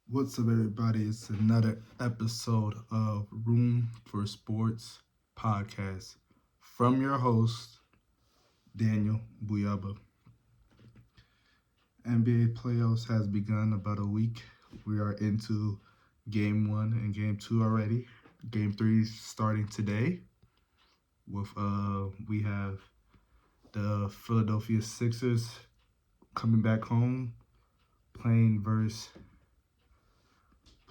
What's up, everybody? It's another episode of Room for Sports podcast from your host, Daniel Buyaba. NBA playoffs has begun about a week. We are into game one and game two already. Game three is starting today. We have the Philadelphia Sixers coming back home, playing versus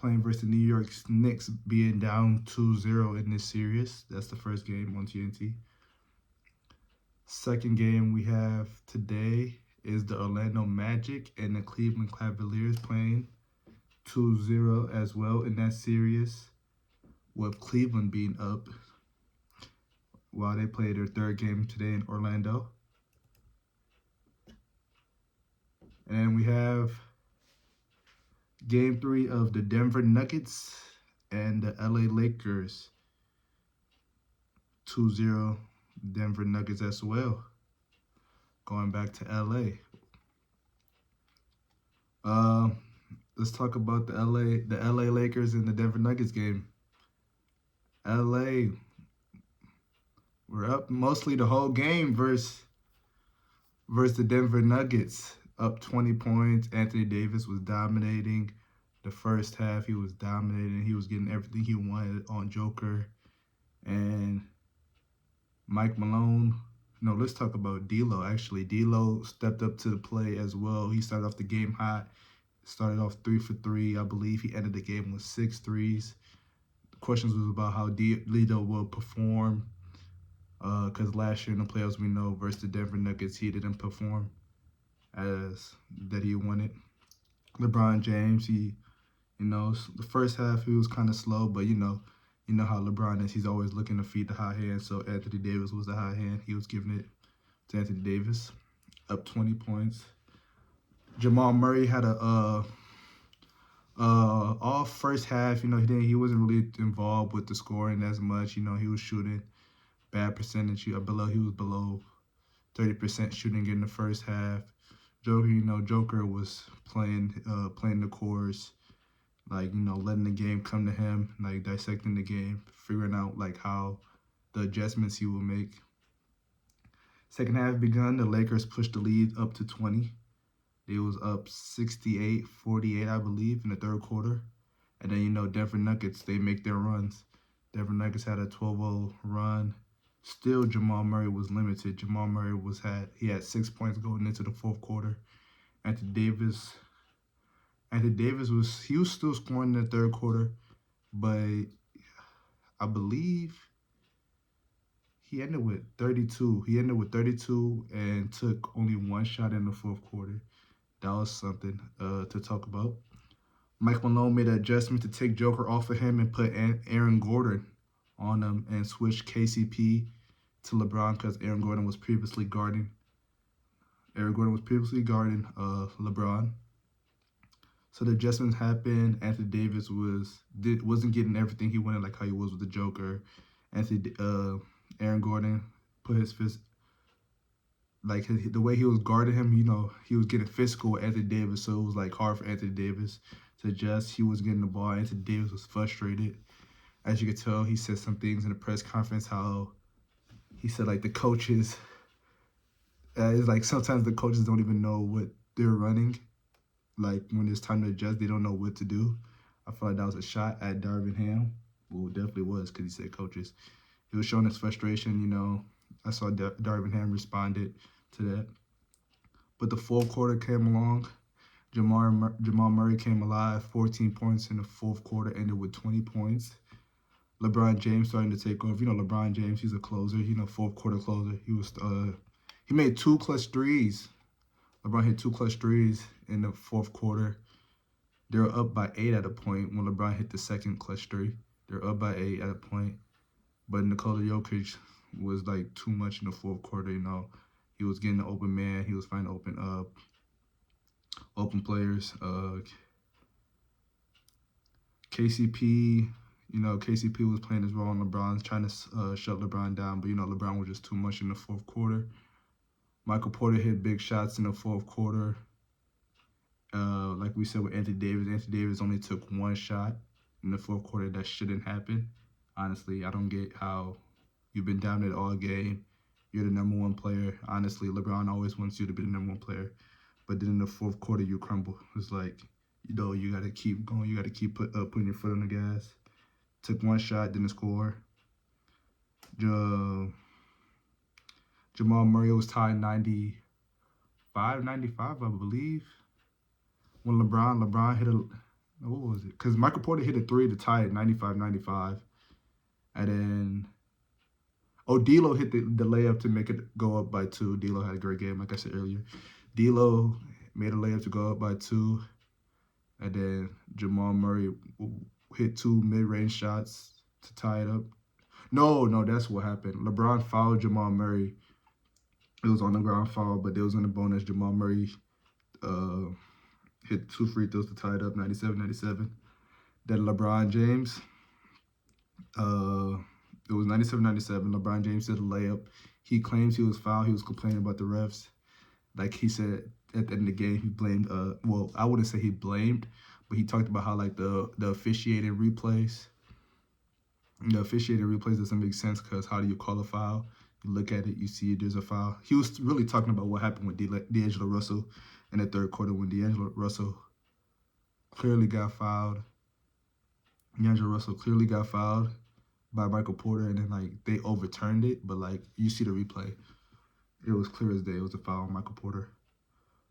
the New York Knicks being down 2-0 in this series. That's the first game on TNT. Second game we have today is the Orlando Magic and the Cleveland Cavaliers playing 2-0 as well in that series, with Cleveland being up while they play their third game today in Orlando. And we have game three of the Denver Nuggets and the LA Lakers. 2-0 Denver Nuggets as well. Going back to LA. Uh, let's talk about the LA Lakers and the Denver Nuggets game. LA were up mostly the whole game versus the Denver Nuggets. Up 20 points. Anthony Davis was dominating. The first half, he was dominating. He was getting everything he wanted on Joker. And Mike Malone. No, let's talk about D'Lo, actually. D'Lo stepped up to the play as well. He started off the game hot. Started off 3 for 3. I believe he ended the game with 6 threes. The questions was about how D'Lo will perform. Because last year in the playoffs, we know versus the Denver Nuggets, he didn't perform as that he wanted. LeBron James, the first half he was kind of slow, but you know how LeBron is. He's always looking to feed the hot hand. So Anthony Davis was the hot hand. He was giving it to Anthony Davis, up 20 points. Jamal Murray had a all first half. He wasn't really involved with the scoring as much. He was shooting bad percentage. He was below 30% shooting in the first half. Joker was playing the cores, letting the game come to him, dissecting the game, figuring out how the adjustments he will make. Second half begun, the Lakers pushed the lead up to 20. They was up 68-48, I believe, in the third quarter. And then, Denver Nuggets, they make their runs. Denver Nuggets had a 12-0 run. Still, Jamal Murray was limited. Jamal Murray had 6 points going into the fourth quarter. Anthony Davis was still scoring in the third quarter, but I believe he ended with 32. He ended with 32 and took only one shot in the fourth quarter. That was something to talk about. Mike Malone made an adjustment to take Joker off of him and put Aaron Gordon on him and switch KCP to LeBron because Aaron Gordon was previously guarding LeBron. So the adjustments happened. Anthony Davis wasn't getting everything he wanted, like how he was with the Joker. Aaron Gordon put his fist, the way he was guarding him. He was getting physical with Anthony Davis, so it was hard for Anthony Davis to adjust. He was getting the ball. Anthony Davis was frustrated. As you could tell, he said some things in the press conference. How he said the coaches, it's sometimes the coaches don't even know what they're running. When it's time to adjust, they don't know what to do. I feel like that was a shot at Darvin Ham. Well, it definitely was because he said coaches. He was showing his frustration. I saw Darvin Ham responded to that. But the fourth quarter came along. Jamal Murray came alive. 14 points in the fourth quarter, ended with 20 points. LeBron James starting to take over. LeBron James, he's a closer. Fourth quarter closer. He made 2 clutch threes. LeBron hit 2 clutch threes in the fourth quarter. They were up by 8 at a point when LeBron hit the second clutch three. They were up by 8 at a point. But Nikola Jokic was too much in the fourth quarter. He was getting the open man. He was finding open players. KCP, KCP was playing as well on LeBron, trying to shut LeBron down. But LeBron was just too much in the fourth quarter. Michael Porter hit big shots in the fourth quarter. Like like we said with Anthony Davis only took one shot in the fourth quarter. That shouldn't happen. Honestly, I don't get how you've been dominant all game. You're the number one player. Honestly, LeBron always wants you to be the number one player. But then in the fourth quarter, you crumble. It's like, you got to keep going. You got to keep putting your foot on the gas. Took one shot, didn't score. Jamal Murray was tied 95, I believe. When LeBron hit what was it? Because Michael Porter hit a three to tie it 95-95. And then D'Lo hit the layup to make it go up by 2. D'Lo had a great game, like I said earlier. D'Lo made a layup to go up by 2. And then Jamal Murray hit 2 mid-range shots to tie it up. No, that's what happened. LeBron fouled Jamal Murray. It was on the ground foul, but there was in the bonus. Jamal Murray hit 2 free throws to tie it up, 97-97. Then LeBron James, it was 97-97. LeBron James did a layup. He claims he was fouled. He was complaining about the refs. Like he said at the end of the game, he blamed, well, I wouldn't say he blamed, but he talked about how like the officiating replays doesn't make sense because how do you call a foul? You look at it, you see there's a foul. He was really talking about what happened with D'Angelo Russell in the third quarter when D'Angelo Russell clearly got fouled. D'Angelo Russell clearly got fouled by Michael Porter, and then like they overturned it, but like you see the replay. It was clear as day. It was a foul on Michael Porter.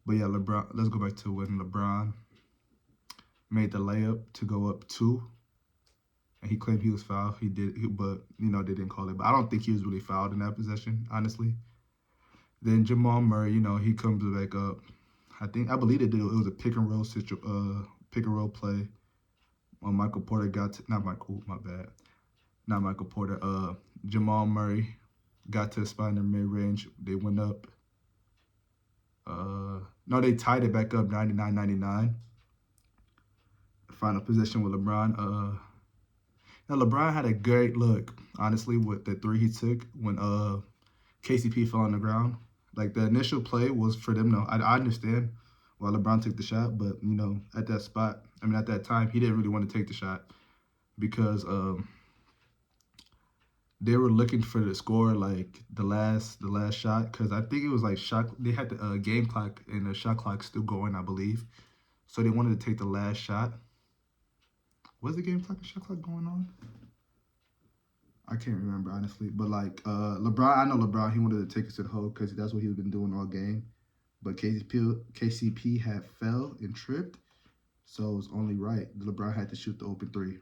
But yeah, LeBron, let's go back to when LeBron made the layup to go up 2. And he claimed he was fouled. He did, but, they didn't call it. But I don't think he was really fouled in that possession, honestly. Then Jamal Murray, he comes back up. I believe it was a pick and roll play when Michael Porter Jamal Murray got to a spot in the mid-range. They went up. No, they tied it back up 99-99. Final possession with LeBron. Now, LeBron had a great look, honestly, with the 3 he took when KCP fell on the ground. Like, the initial play was for them. No, I understand why LeBron took the shot, but, at that time, he didn't really want to take the shot because they were looking for the score, like, the last shot, because I think it was, like, they had the game clock and the shot clock still going, I believe. So they wanted to take the last shot. Was the game clock and shot clock going on? I can't remember, honestly. But, like, LeBron, I know LeBron, he wanted to take it to the hole because that's what he's been doing all game. But KCP had fell and tripped, so it was only right. LeBron had to shoot the open 3.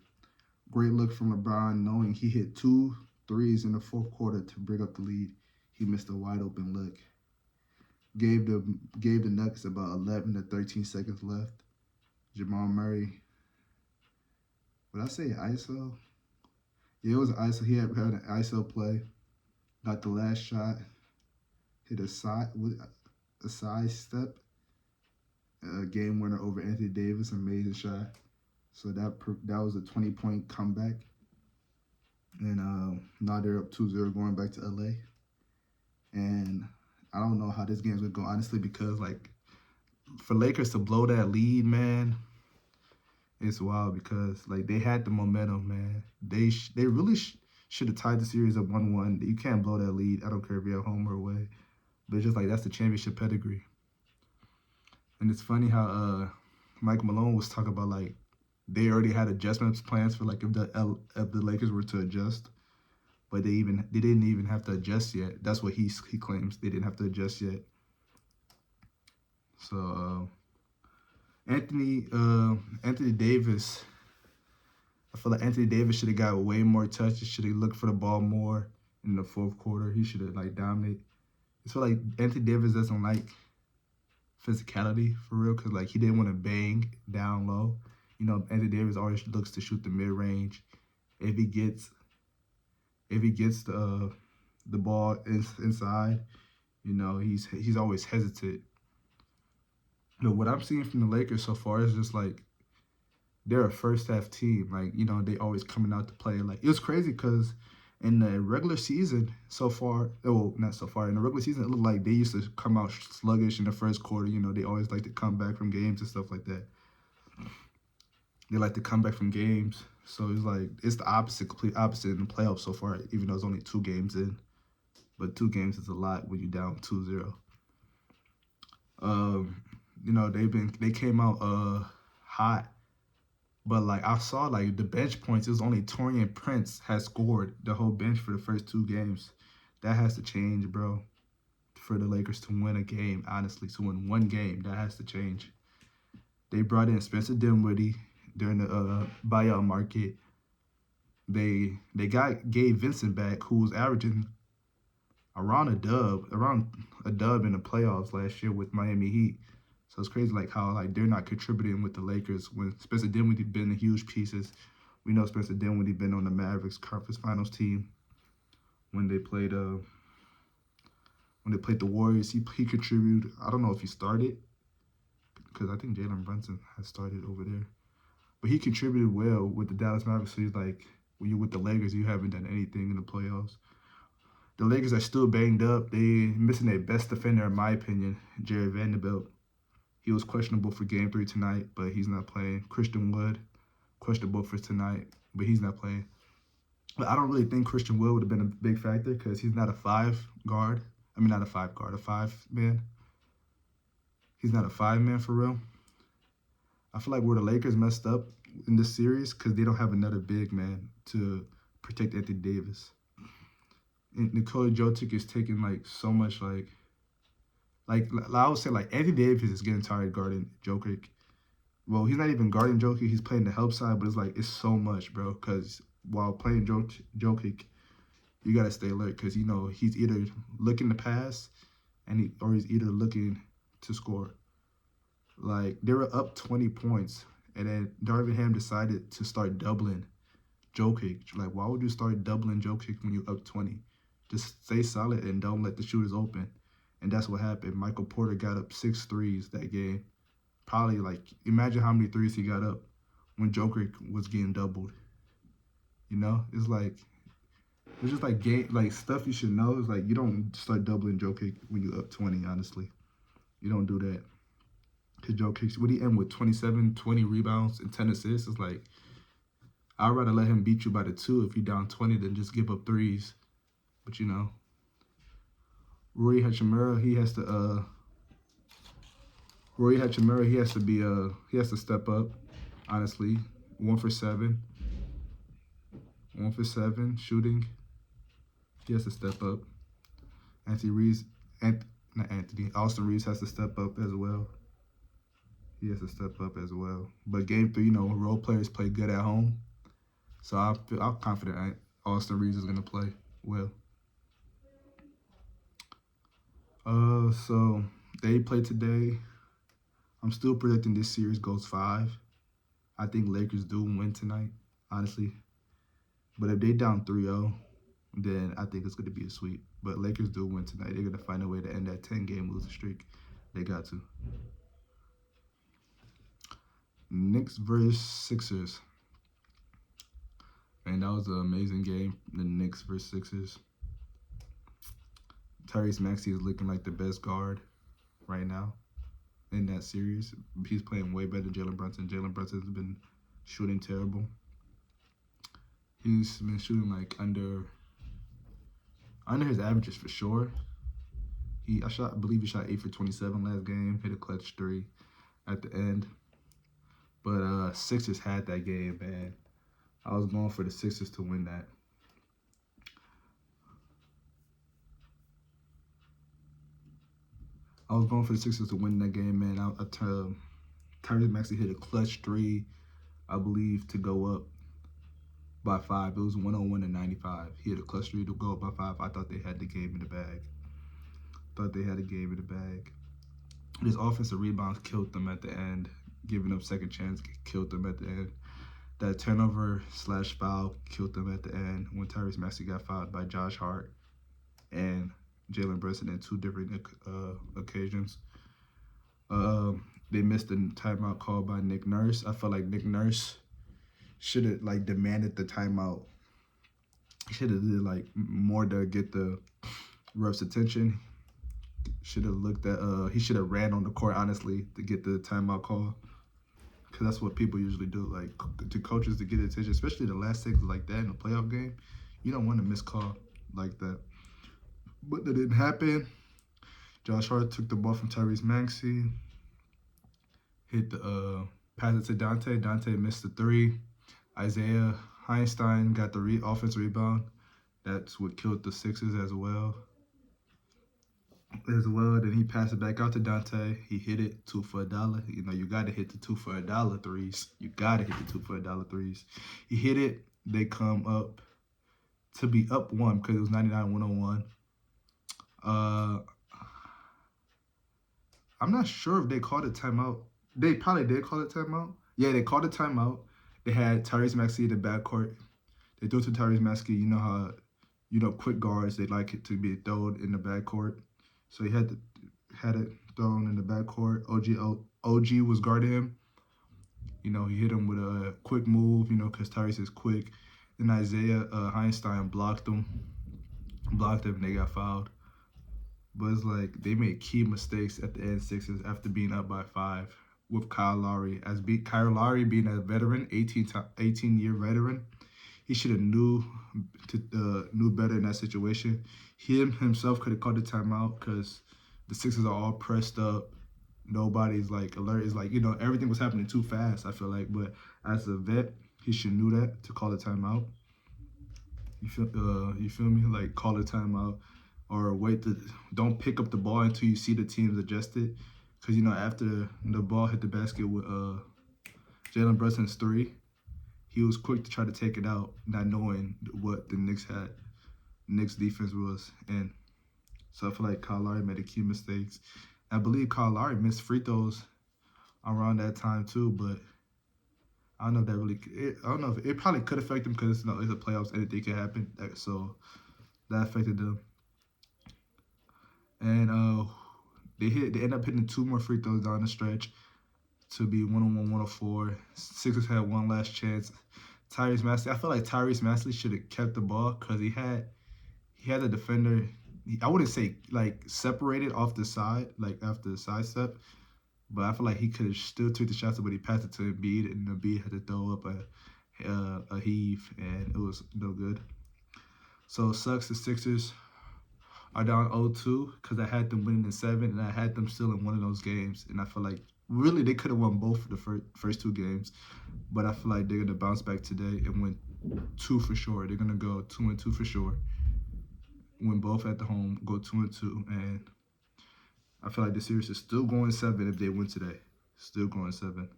Great look from LeBron, knowing he hit 2 threes in the fourth quarter to bring up the lead. He missed a wide open look. Gave the Nuggets about 11 to 13 seconds left. Jamal Murray. Would I say ISO? Yeah, it was an ISO. He had an ISO play. Got the last shot. Hit a side step. Game winner over Anthony Davis. Amazing shot. So that was a 20-point comeback. And now they're up 2-0 going back to LA. And I don't know how this game's going to go, honestly, because, like, for Lakers to blow that lead, man, it's wild because, like, they had the momentum, man. They really should have tied the series up 1-1. You can't blow that lead. I don't care if you're at home or away. But it's just like that's the championship pedigree. And it's funny how Mike Malone was talking about, like, they already had adjustments plans for, like, if the Lakers were to adjust. But they didn't even have to adjust yet. That's what he claims. They didn't have to adjust yet. So Anthony Davis, I feel like Anthony Davis should have got way more touches. Should have looked for the ball more in the fourth quarter. He should have, like, dominated. I feel like Anthony Davis doesn't like physicality for real because, like, he didn't want to bang down low. Anthony Davis always looks to shoot the mid-range. If he gets the ball inside, he's always hesitant. But what I'm seeing from the Lakers so far is just, like, they're a first-half team. Like, they always coming out to play. Like, it was crazy because in the regular season so far, well, not so far, in the regular season, it looked like they used to come out sluggish in the first quarter. They always like to come back from games and stuff like that. They like to come back from games. So it's like it's the opposite, complete opposite in the playoffs so far, even though it's only 2 games in. But 2 games is a lot when you're down 2-0. You know, they came out hot. But like I saw like the bench points, it was only Taurean Prince had scored the whole bench for the first 2 games. That has to change, bro. For the Lakers to win a game, honestly, to win 1 game, that has to change. They brought in Spencer Dinwiddie during the buyout market. They got Gabe Vincent back, who was averaging around a dub in the playoffs last year with Miami Heat. So it's crazy like how like they're not contributing with the Lakers when Spencer Dinwiddie been the huge pieces. We know Spencer Dinwiddie been on the Mavericks conference finals team when they played the Warriors. He contributed. I don't know if he started because I think Jalen Brunson has started over there, but he contributed well with the Dallas Mavericks. So he's like, when you're with the Lakers, you haven't done anything in the playoffs. The Lakers are still banged up. They missing their best defender, in my opinion, Jared Vanderbilt. He was questionable for Game 3 tonight, but he's not playing. Christian Wood, questionable for tonight, but he's not playing. But I don't really think Christian Wood would have been a big factor because he's not a 5 guard. I mean, not a 5 guard, a 5-man. He's not a 5-man for real. I feel like where the Lakers messed up in this series because they don't have another big man to protect Anthony Davis. And Nikola Jokic is taking like so much like I would say like Anthony Davis is getting tired guarding Jokic. Well, he's not even guarding Jokic. He's playing the help side, but it's like it's so much, bro. Because while playing Jokic, you gotta stay alert because you know he's either looking to pass, or he's either looking to score. Like they were up 20 points, and then Darvin Ham decided to start doubling Jokic. Like, why would you start doubling Jokic when you're up 20? Just stay solid and don't let the shooters open. And that's what happened. Michael Porter got up 6 threes that game. Probably like imagine how many threes he got up when Jokic was getting doubled. You know, it's just like game like stuff you should know. Is like you don't start doubling Jokic when you're up 20. Honestly, you don't do that. Cause Jokic, would he end with 27, 20 rebounds and 10 assists? It's like I'd rather let him beat you by the 2 if you're down 20 than just give up threes. But you know, Rui Hachimura, he has to step up. Honestly, 1 for 7 shooting. He has to step up. Austin Reeves has to step up as well. He has to step up as well. But Game 3, you know, role players play good at home. So I'm confident Austin Reeves is gonna play well. So they play today. I'm still predicting this series goes 5. I think Lakers do win tonight, honestly. But if they down 3-0, then I think it's going to be a sweep. But Lakers do win tonight. They're going to find a way to end that 10-game losing streak. They got to. Knicks versus Sixers. Man, that was an amazing game. The Knicks versus Sixers. Tyrese Maxey is looking like the best guard right now in that series. He's playing way better than Jalen Brunson. Jalen Brunson has been shooting terrible. He's been shooting like under his averages for sure. I believe he shot 8 for 27 last game. Hit a clutch 3 at the end. But Sixers had that game, man. I was going for the Sixers to win that. I was going for the Sixers to win that game, man. Tyrese Maxey hit a clutch 3, I believe, to go up by 5. It was 101-95. He hit a clutch 3 to go up by 5. I thought they had the game in the bag. His offensive rebounds killed them at the end. Giving up second chance killed them at the end. That turnover/foul killed them at the end when Tyrese Maxey got fouled by Josh Hart and Jalen Brunson in 2 different occasions. They missed the timeout call by Nick Nurse. I felt like Nick Nurse should have like demanded the timeout. He should have did like more to get the refs' attention. Should have looked at he should have ran on the court honestly to get the timeout call. because that's what people usually do. Like to coaches to get attention, especially the last six like that in a playoff game, you don't want to miss call like that. But that didn't happen. Josh Hart took the ball from Tyrese Maxey, hit the pass it to Dante. Dante missed the three. Isaiah Heinstein got the offense rebound. That's what killed the Sixers as well. Then he passed it back out to Dante. He hit it $2 for $1. You know, you got to hit the $2 for $1 threes. You got to hit the $2 for $1 threes. He hit it. They come up to be up one because it was 99-101. I'm not sure if they called a timeout. They probably did call a timeout. Yeah, they called a timeout. They had Tyrese Maxey in the backcourt. They threw to Tyrese Maxey. You know how, quick guards, they like it to be thrown in the backcourt. So he had it thrown in the backcourt. OG was guarding him. You know, he hit him with a quick move, because Tyrese is quick. Then Isaiah Heinstein blocked him. And they got fouled. But it's like they made key mistakes at the end Sixers after being up by 5 with Kyle Lowry. Kyle Lowry being a veteran, 18-year veteran, he should have knew better in that situation. Himself could have called the timeout because the Sixers are all pressed up. Nobody's like alert. It's like, everything was happening too fast, I feel like. But as a vet, he should knew that to call the timeout. You feel me? Like, call a timeout. Or don't pick up the ball until you see the teams adjusted. Because, after the ball hit the basket with Jalen Brunson's 3, he was quick to try to take it out, not knowing what the Knicks defense was. And so I feel like Kyle Lowry made a key mistakes. I believe Kyle Lowry missed free throws around that time too, but I don't know if that really, I don't know if it probably could affect them because it's the playoffs, anything can happen. So that affected them. And they end up hitting 2 more free throws down the stretch to be 101-104. Sixers had one last chance. Tyrese Maxey, I feel like Tyrese Maxey should have kept the ball because he had a defender. I wouldn't say like separated off the side, like after the side step, but I feel like he could have still took the shots, but he passed it to Embiid, and Embiid had to throw up a heave, and it was no good. So it sucks the Sixers are down 0-2 because I had them winning in 7, and I had them still in one of those games, and I feel like really they could have won both of the first 2 games, but I feel like they're gonna bounce back today and win 2 for sure. They're gonna go 2-2 for sure. Win both at the home, go 2-2, and I feel like the series is still going 7 if they win today. Still going 7.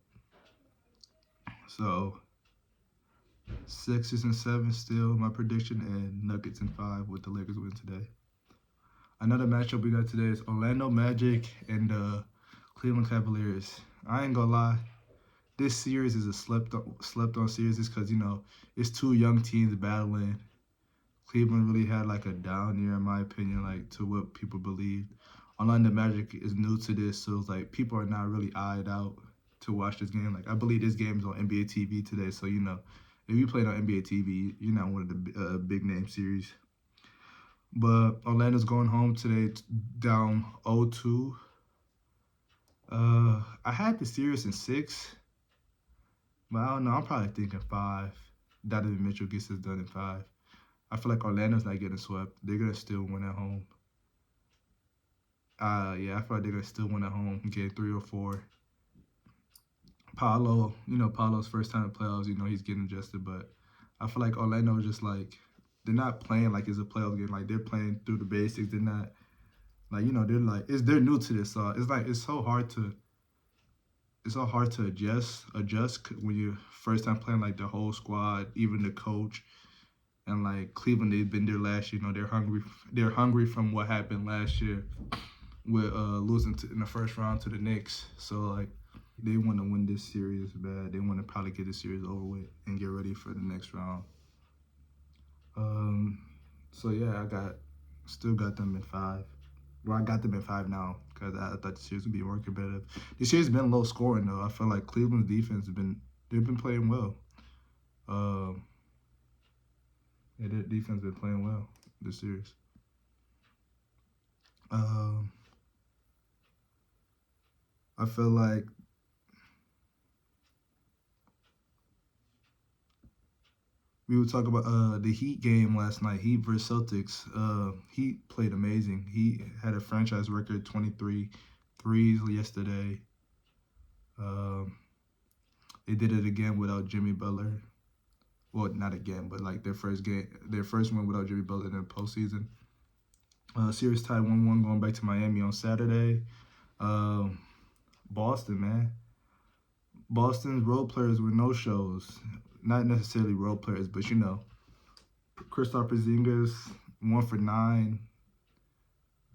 So Sixers in 7 still my prediction, and Nuggets in 5 with the Lakers win today. Another matchup we got today is Orlando Magic and the Cleveland Cavaliers. I ain't gonna lie, this series is a slept on series because it's 2 young teams battling. Cleveland really had like a down year in my opinion, like to what people believed. Orlando Magic is new to this, so it's like people are not really eyed out to watch this game. Like I believe this game is on NBA TV today, so if you played on NBA TV, you're not one of the big name series. But Orlando's going home today down 0-2. I had the series in 6, but I don't know. I'm probably thinking 5. Donovan Mitchell gets this done in 5. I feel like Orlando's not getting swept. They're gonna still win at home. Yeah, I feel like they're gonna still win at home, get 3 or 4. Paolo's first time in playoffs. He's getting adjusted, but I feel like Orlando is just like they're not playing like it's a playoff game. Like they're playing through the basics. They're not like they're new to this. So it's like it's so hard to adjust when you're first time playing like the whole squad, even the coach. And like Cleveland, they've been there last year. They're hungry from what happened last year with losing in the first round to the Knicks. So like they want to win this series bad. They want to probably get this series over with and get ready for the next round. So yeah, still got them in 5. Well, I got them in 5 now because I thought the series would be more competitive. This series has been low scoring though. I feel like Cleveland's defense they've been playing well. Yeah, their defense been playing well this series. I feel like we were talking about the Heat game last night. Heat versus Celtics. Heat played amazing. He had a franchise record 23 threes yesterday. They did it again without Jimmy Butler. Well, not again, but like their first win without Jimmy Butler in the postseason. Series tied 1-1 going back to Miami on Saturday. Boston, man. Boston's role players were no shows. Not necessarily role players, but you know, Kristaps Porzingis 1 for 9.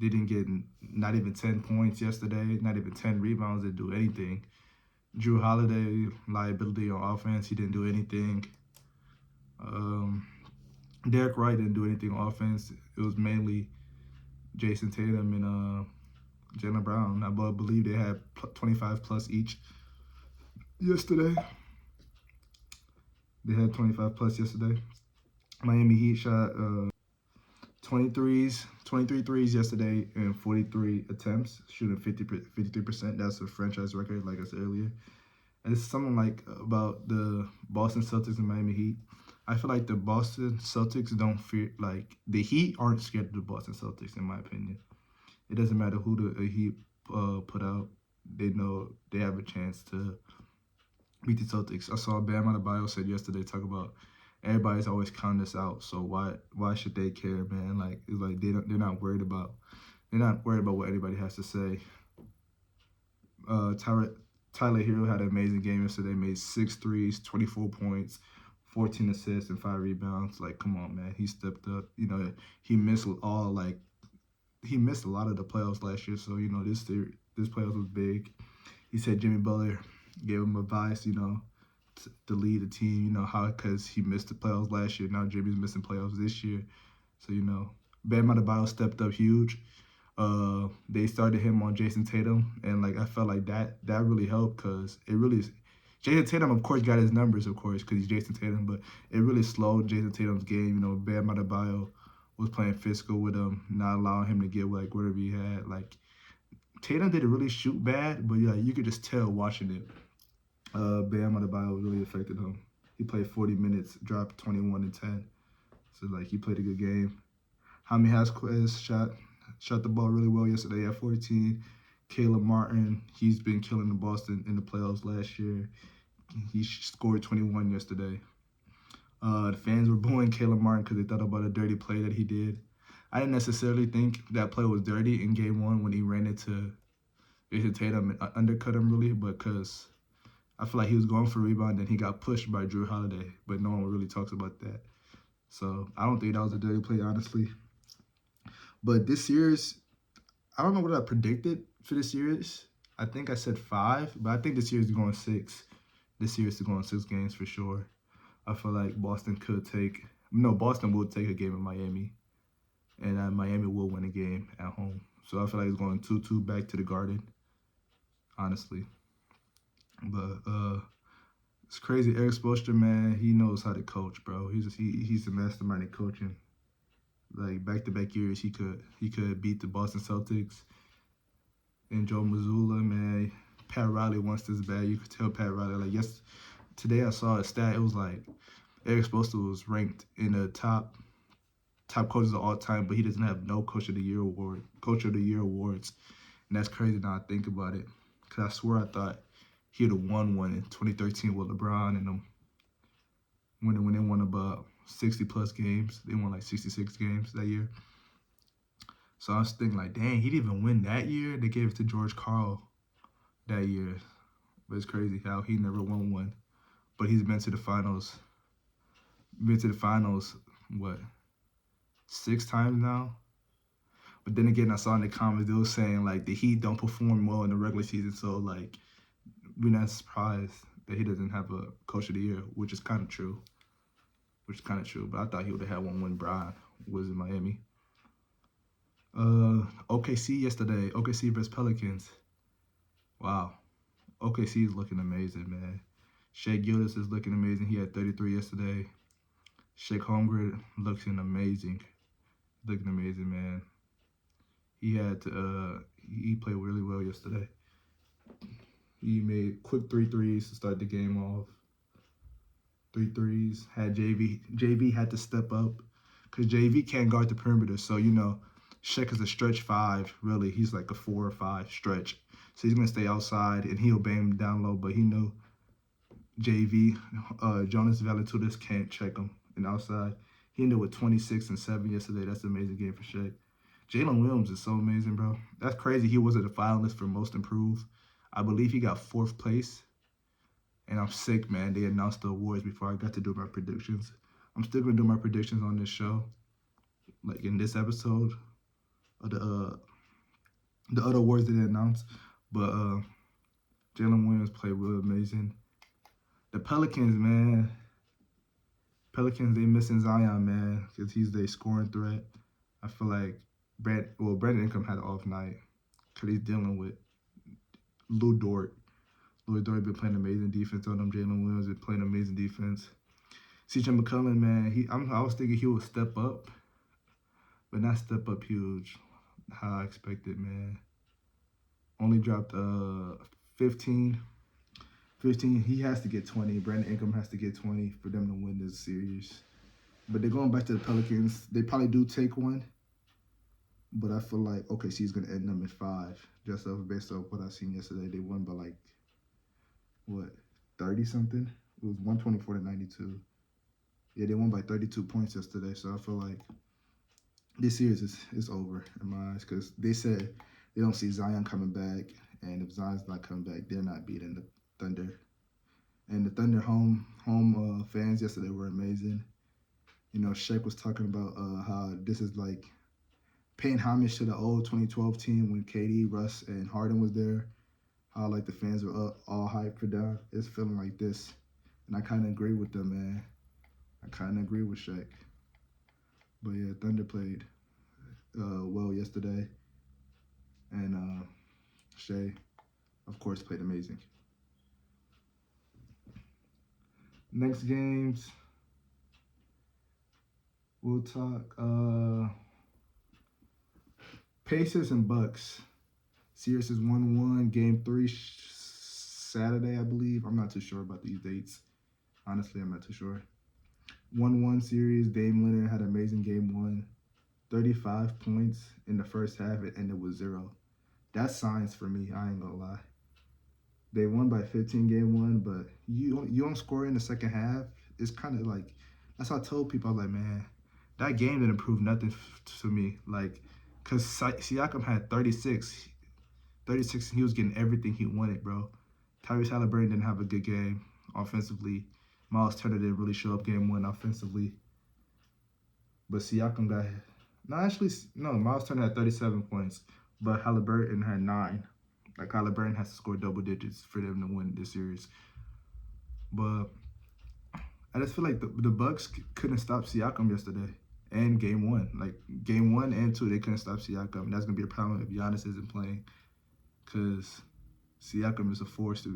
Didn't get not even 10 points yesterday. Not even 10 rebounds. Didn't do anything. Jrue Holiday liability on offense. He didn't do anything. Derek Wright didn't do anything on offense. It was mainly Jason Tatum and Jaylen Brown. I believe they had 25 plus each yesterday. They had 25 plus yesterday. Miami Heat shot 23 threes yesterday and 43 attempts, shooting 53%. That's a franchise record, like I said earlier. And it's something like about the Boston Celtics and Miami Heat. I feel like the Boston Celtics don't fear, like the Heat aren't scared of the Boston Celtics, in my opinion. It doesn't matter who the Heat put out. They know they have a chance to beat the Celtics. I saw Bam Adebayo said yesterday, talk about everybody's always counting us out, so why should they care, man? Like it's like they're not worried about what anybody has to say. Tyler Hero had an amazing game yesterday. Made 6 threes, 24 points, 14 assists, and 5 rebounds. Like, come on, man. He stepped up. You know, he missed a lot of the playoffs last year. So you know, this playoffs was big. He said Jimmy Butler gave him advice, you know, to lead the team, you know, because he missed the playoffs last year. Now Jimmy's missing playoffs this year. So, you know, Bam Adebayo stepped up huge. They started him on Jason Tatum, and, like, I felt like that really helped because it really – Jason Tatum, of course, got his numbers, of course, because he's Jason Tatum, but it really slowed Jason Tatum's game. You know, Bam Adebayo was playing physical with him, not allowing him to get, like, whatever he had. Like, Tatum didn't really shoot bad, but, like, you could just tell watching it. Bam Adebayo really affected him. He played 40 minutes, dropped 21 and 10. So, like, he played a good game. Jaime Jaquez shot the ball really well yesterday at 14. Caleb Martin, he's been killing the Boston in the playoffs last year. He scored 21 yesterday. The fans were booing Caleb Martin because they thought about a dirty play that he did. I didn't necessarily think that play was dirty in game one when he ran into Jason Tatum and undercut him, really, but because I feel like he was going for a rebound and he got pushed by Jrue Holiday, but no one really talks about that. So I don't think that was a dirty play, honestly. But this series, I don't know what I predicted for this series. I think I said 5, but I think this series is going 6. This series is going 6 games for sure. I feel like Boston will take a game in Miami, and Miami will win a game at home. So I feel like it's going 2-2 back to the Garden, honestly. But it's crazy. Eric Spoelstra, man, he knows how to coach, bro. He's a mastermind in coaching. Like back-to-back years, he could beat the Boston Celtics and Joe Mazzulla, man. Pat Riley wants this bad. You could tell Pat Riley. Like today I saw a stat. It was like Eric Spoelstra was ranked in the top coaches of all time, but he doesn't have no Coach of the Year awards, and that's crazy now I think about it. Cause I swear I thought he would have won one in 2013 with LeBron and them when they won about 60 plus games. They won like 66 games that year. So I was thinking like, dang, he didn't even win that year. They gave it to George Karl that year. But it's crazy how he never won one. But he's been to the finals. What, 6 times now? But then again, I saw in the comments, they were saying like the Heat don't perform well in the regular season. So like, we're not surprised that he doesn't have a Coach of the Year, which is kind of true. But I thought he would have had one when Brian was in Miami. OKC yesterday. OKC versus Pelicans. Wow. OKC is looking amazing, man. Shai Gilgeous is looking amazing. He had 33 yesterday. Shake Holmgren looking amazing. Man. He played really well yesterday. He made quick 3 threes to start the game off. 3 threes. Had JV. JV had to step up because JV can't guard the perimeter. So, you know, Shaq is a stretch five, really. He's like a 4 or 5 stretch. So he's going to stay outside and he'll bang him down low. But he knew JV, Jonas Valanciunas can't check him and outside. He ended with 26 and 7 yesterday. That's an amazing game for Shaq. Jalen Williams is so amazing, bro. That's crazy. He wasn't a finalist for most improved. I believe he got 4th place. And I'm sick, man. They announced the awards before I got to do my predictions. I'm still gonna do my predictions on this show, like in this episode of the other awards they didn't announce. But Jalen Williams played real amazing. The Pelicans, man. Pelicans, they missing Zion, man, because he's their scoring threat. I feel like Brandon Ingram had an off night because he's dealing with Lou Dort. Lou Dort been playing amazing defense on him. Jalen Williams been playing amazing defense. CJ McCollum, man, I was thinking he would step up, but not step up huge, how I expected, man. Only dropped 15. He has to get 20. Brandon Ingram has to get 20 for them to win this series. But they're going back to the Pelicans. They probably do take one. But I feel like OKC's going to end them at 5. Just based off what I seen yesterday. They won by like, 30-something? It was 124 to 92. Yeah, they won by 32 points yesterday. So I feel like this series is over in my eyes. Because they said they don't see Zion coming back. And if Zion's not coming back, they're not beating the Thunder. And the Thunder home fans yesterday were amazing. You know, Shaq was talking about how this is like paying homage to the old 2012 team when KD, Russ, and Harden was there. How like the fans were all hyped for them. It's feeling like this. And I kind of agree with them, man. I kind of agree with Shaq. But yeah, Thunder played well yesterday. And Shea, of course, played amazing. Next games, we'll talk Pacers and Bucks. Series is 1-1. Game 3 Saturday, I believe. I'm not too sure about these dates. Honestly, I'm not too sure. 1-1 series. Dame Lillard had an amazing game 1. 35 points in the first half. It ended with 0. That's science for me. I ain't gonna lie. They won by 15 game 1, but you don't score in the second half. It's kind of like, that's how I told people, I was like, man, that game didn't prove nothing to me. Like, because Siakam had 36, and he was getting everything he wanted, bro. Tyrese Halliburton didn't have a good game offensively. Miles Turner didn't really show up game 1 offensively. But Siakam got, Miles Turner had 37 points, but Halliburton had 9. Like, Halliburton has to score double digits for them to win this series. But I just feel like the Bucks couldn't stop Siakam yesterday and game 1. Like, game 1 and 2, they couldn't stop Siakam. And that's going to be a problem if Giannis isn't playing. Because Siakam is a force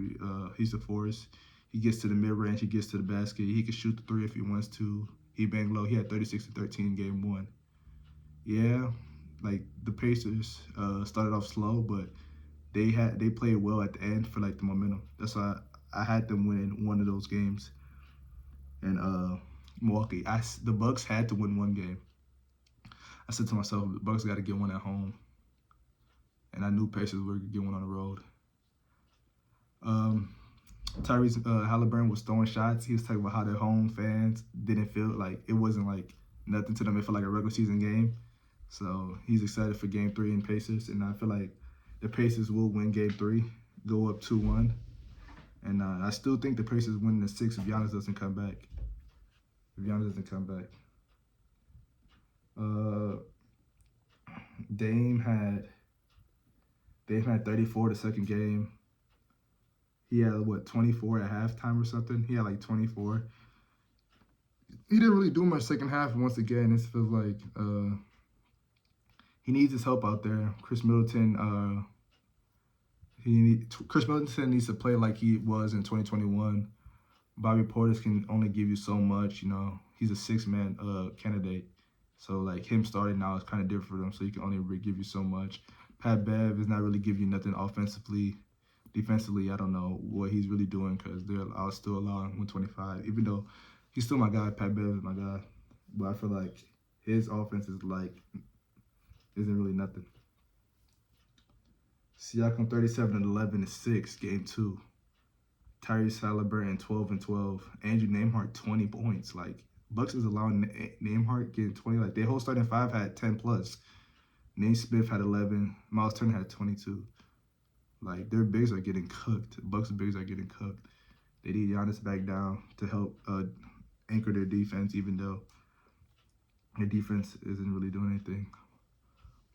he's a force. He gets to the mid-range. He gets to the basket. He can shoot the 3 if he wants to. He banged low. He had 36 to 13 game 1. Yeah, like, the Pacers started off slow, but they played well at the end for like the momentum. That's why I had them win one of those games. And Milwaukee, the Bucks had to win one game. I said to myself, the Bucks got to get one at home, and I knew Pacers were gonna get one on the road. Tyrese Halliburton was throwing shots. He was talking about how their home fans didn't feel like it wasn't like nothing to them. It felt like a regular season game. So he's excited for game 3 in Pacers, and I feel like the Pacers will win game 3, go up 2-1. And I still think the Pacers win the 6 if Giannis doesn't come back. Dame had 34 the second game. He had 24 at halftime or something. He had like 24. He didn't really do much second half. Once again, it feels like he needs his help out there. Chris Middleton needs to play like he was in 2021. Bobby Portis can only give you so much, you know. He's a 6-man candidate. So, like, him starting now is kind of different for them, so he can only give you so much. Pat Bev is not really giving you nothing offensively. defensively, I don't know what he's really doing because they're still allowing 125, even though he's still my guy. Pat Bev is my guy, but I feel like his offense is like isn't really nothing. Siakam 37-11-6, game 2. Tyrese Halliburton 12-12. Andrew Nembhard 20 points. Like Bucks is allowing Nembhard getting 20. Like their whole starting 5 had 10 plus. Naismith had 11. Miles Turner had 22. Like their bigs are getting cooked. Bucks bigs are getting cooked. They need Giannis back down to help anchor their defense, even though their defense isn't really doing anything.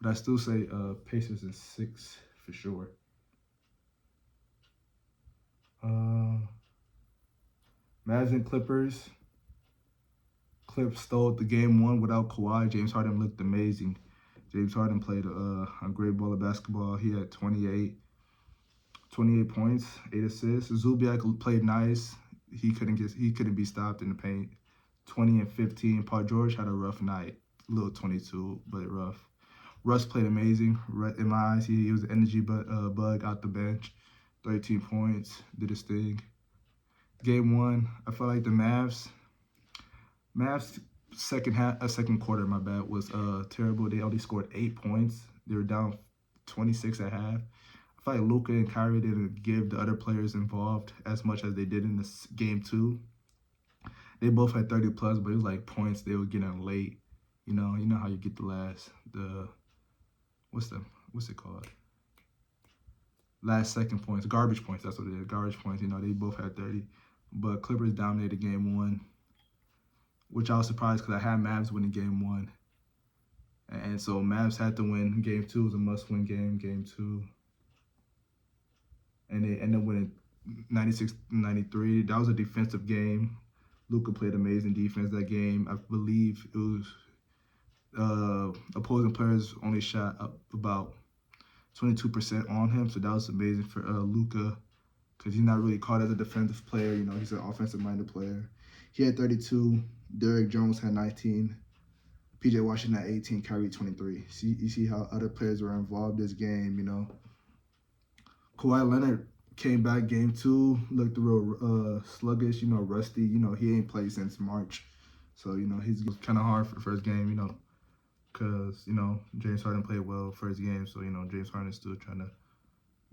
But I still say Pacers in 6 for sure. Mavs and Clippers. Clips stole the game 1 without Kawhi. James Harden looked amazing. James Harden played a great ball of basketball. He had 28 points, 8 assists. Zubac played nice. He couldn't be stopped in the paint. 20 and 15. Paul George had a rough night. A little 22, but rough. Russ played amazing. In my eyes, he was an energy bug out the bench. 13 points, did his thing. Game 1, I felt like the Mavs second quarter, my bad, was terrible. They only scored 8 points. They were down 26 at half. I feel like Luka and Kyrie didn't give the other players involved as much as they did in this game 2. They both had 30 plus, but it was like points they were getting late. You know how you get what's it called? Last second points, garbage points. That's what it is, garbage points. They both had 30, but Clippers dominated game 1, which I was surprised because I had Mavs winning game 1, and so Mavs had to win game 2. It was a must-win game, game 2, and they ended up winning 96-93. That was a defensive game. Luka played amazing defense that game. I believe it was opposing players only shot up about 22% on him, so that was amazing for Luka because he's not really caught as a defensive player. He's an offensive-minded player. He had 32. Derrick Jones had 19. PJ Washington had 18. Kyrie 23. You see how other players were involved this game. Kawhi Leonard came back game 2, looked real sluggish. Rusty. He ain't played since March, so he's kind of hard for the first game. Because, James Harden played well first game. So, James Harden is still trying to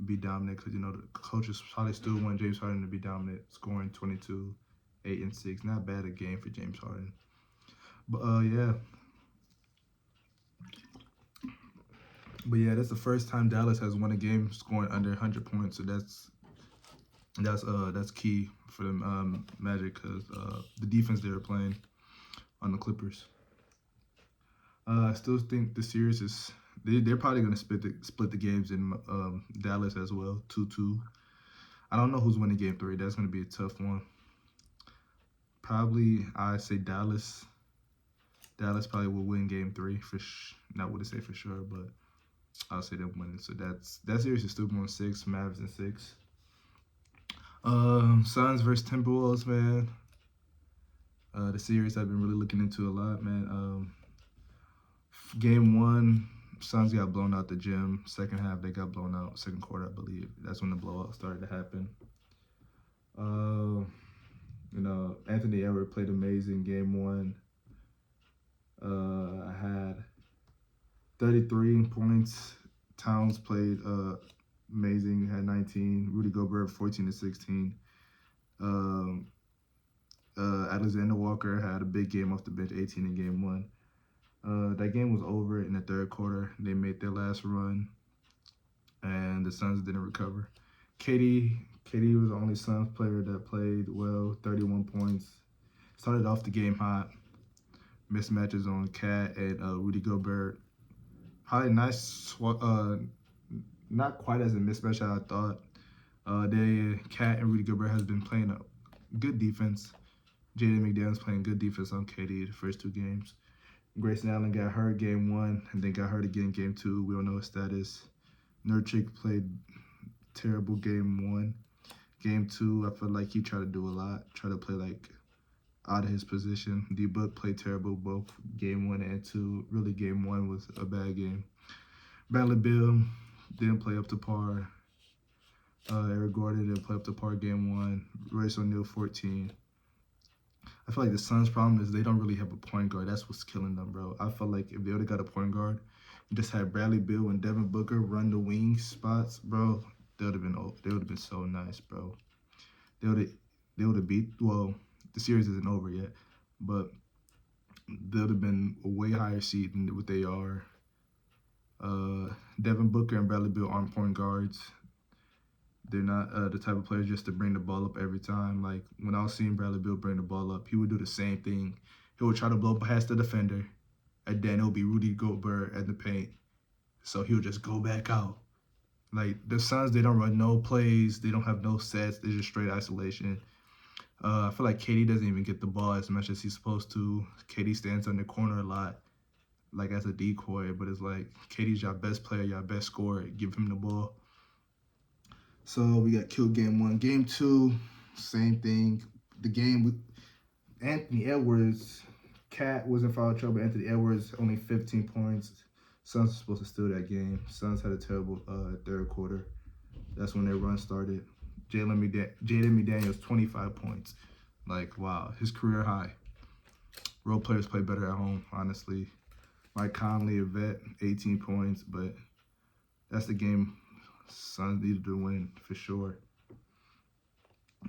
be dominant because, the coaches probably still want James Harden to be dominant, scoring 22, 8, and 6. Not bad a game for James Harden. But, yeah. But, yeah, that's the first time Dallas has won a game scoring under 100 points. So, that's key for the Magic because the defense they were playing on the Clippers. I still think the series is they're probably gonna split the games in Dallas as well, 2-2. I don't know who's winning game 3. That's gonna be a tough one. Probably I say Dallas. Dallas probably will win game 3 not would say for sure, but I'll say they're winning. So that series is still going 6, Mavs in 6. Suns versus Timberwolves, man. The series I've been really looking into a lot, man. Game 1, Suns got blown out the gym. Second half, they got blown out. Second quarter, I believe. That's when the blowout started to happen. Anthony Edwards played amazing game 1. I had 33 points. Towns played amazing. Had 19. Rudy Gobert 14-16. Alexander Walker had a big game off the bench, 18 in game 1. That game was over in the third quarter. They made their last run, and the Suns didn't recover. KD was the only Suns player that played well, 31 points. Started off the game hot. Mismatches on Cat and Rudy Gobert. Probably nice, not quite as a mismatch as I thought. Cat and Rudy Gobert has been playing a good defense. Jaden McDaniels playing good defense on KD the first 2 games. Grayson Allen got hurt game 1 and then got hurt again game 2. We don't know his status. Nurkic played terrible game 1. Game 2, I feel like he tried to do a lot. Tried to play like out of his position. D-Book played terrible both game 1 and 2. Really game 1 was a bad game. Bradley Beal didn't play up to par. Eric Gordon didn't play up to par game 1. Royce O'Neal 14. I feel like the Suns' problem is they don't really have a point guard. That's what's killing them, bro. I feel like if they would have got a point guard and just had Bradley Beal and Devin Booker run the wing spots, bro, they would have been so nice, bro. They would have beat. Well, the series isn't over yet, but they would have been a way higher seed than what they are. Devin Booker and Bradley Beal aren't point guards. They're not the type of players just to bring the ball up every time. Like, when I was seeing Bradley Beal bring the ball up, he would do the same thing. He would try to blow past the defender, and then it would be Rudy Gobert at the paint. So he would just go back out. Like, the Suns, they don't run no plays. They don't have no sets. They're just straight isolation. I feel like KD doesn't even get the ball as much as he's supposed to. KD stands on the corner a lot, like as a decoy. But it's like, KD's your best player, your best scorer. Give him the ball. So we got killed game 1. Game 2, same thing. The game with Anthony Edwards, Cat was in foul trouble. Anthony Edwards only 15 points. Suns were supposed to steal that game. Suns had a terrible third quarter. That's when their run started. Jaden McDaniels 25 points. Like, wow, his career high. Role players play better at home, honestly. Mike Conley, a vet, 18 points, but that's the game Suns needed to win for sure.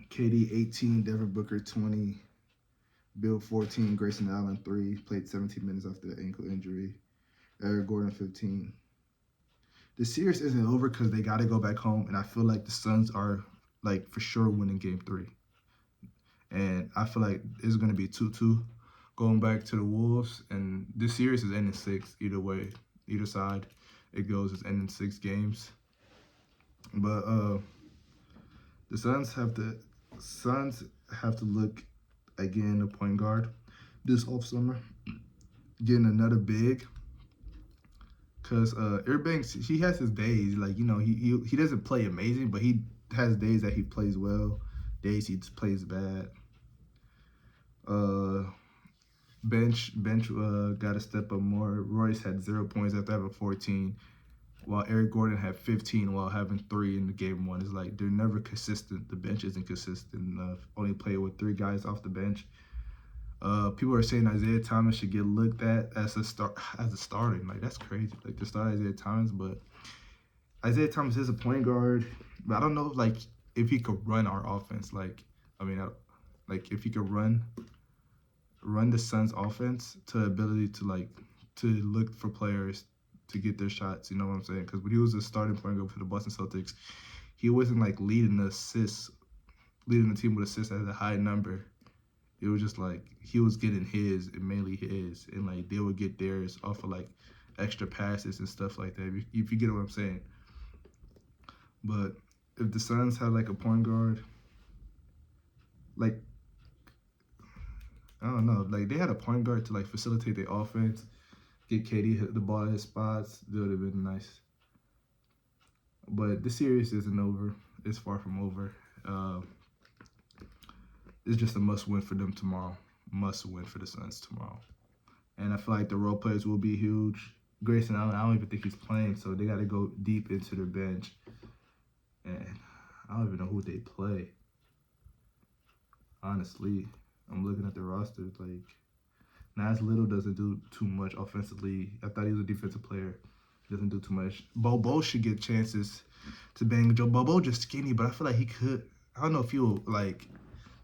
KD 18, Devin Booker 20, Bill 14, Grayson Allen 3, played 17 minutes after the ankle injury. Eric Gordon 15. The series isn't over because they got to go back home, and I feel like the Suns are like for sure winning game 3. And I feel like it's going to be 2-2 going back to the Wolves, and this series is ending 6 either way, either side it goes, it's ending 6 games. But the Suns have to look again a point guard this off summer, getting another big. Cause Irbanks, he has his days. Like, you know, he doesn't play amazing, but he has days that he plays well, days he plays bad. Bench got to step up more. Royce had 0 points after having 14. While Eric Gordon had 15 while having 3 in the game 1. It's like they're never consistent. The bench isn't consistent enough. Only play with 3 guys off the bench. People are saying Isaiah Thomas should get looked at as a starting. Like, that's crazy. Like, to start Isaiah Thomas, but Isaiah Thomas is a point guard. But I don't know if he could run our offense. Like if he could run the Suns offense to the ability to look for players to get their shots, you know what I'm saying? Because when he was a starting point guard for the Boston Celtics, he wasn't like leading the team with assists at a high number. It was just like he was getting his and mainly his, and like they would get theirs off of like extra passes and stuff like that. If you get what I'm saying. But if the Suns had like a point guard, like I don't know, like they had a point guard to like facilitate their offense. Get KD hit the ball in his spots, that would have been nice. But this series isn't over. It's far from over. It's just a must-win for them tomorrow. Must-win for the Suns tomorrow. And I feel like the role players will be huge. Grayson Allen, I don't even think he's playing, so they got to go deep into their bench. And I don't even know who they play. Honestly, I'm looking at the roster, like, Nas Little doesn't do too much offensively. I thought he was a defensive player. Doesn't do too much. Bobo should get chances to bang Joe. Bobo just skinny, but I feel like he could. I don't know if he'll, like,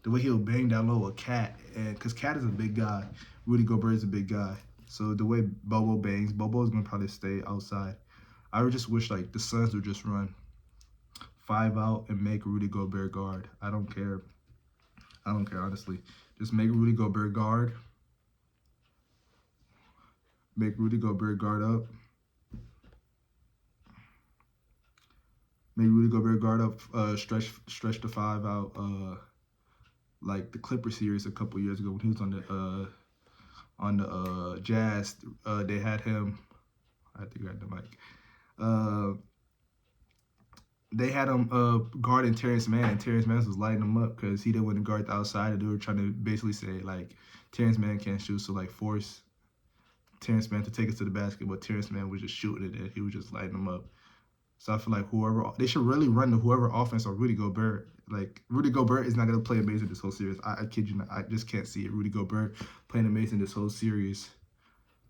the way he'll bang down low with Cat. Because Cat is a big guy. Rudy Gobert is a big guy. So the way Bobo bangs, Bobo's going to probably stay outside. I would just wish, like, the Suns would just run 5 out and make Rudy Gobert guard. I don't care. Honestly. Just make Rudy Gobert guard. Make Rudy Gobert guard up. Make Rudy Gobert guard up. Stretch the 5 out. Like the Clipper series a couple years ago when he was on the Jazz. They had him. I think I had the mic. They had him guarding Terrence Mann, and Terrence Mann was lighting him up because he didn't want to guard the outside, and they were trying to basically say like Terrence Mann can't shoot, so like force Terrence Mann to take it to the basket, but Terrence Mann was just shooting it, and he was just lighting him up. So I feel like they should really run to whoever offense or Rudy Gobert. Like Rudy Gobert is not gonna play amazing this whole series. I kid you not. I just can't see it. Rudy Gobert playing amazing this whole series.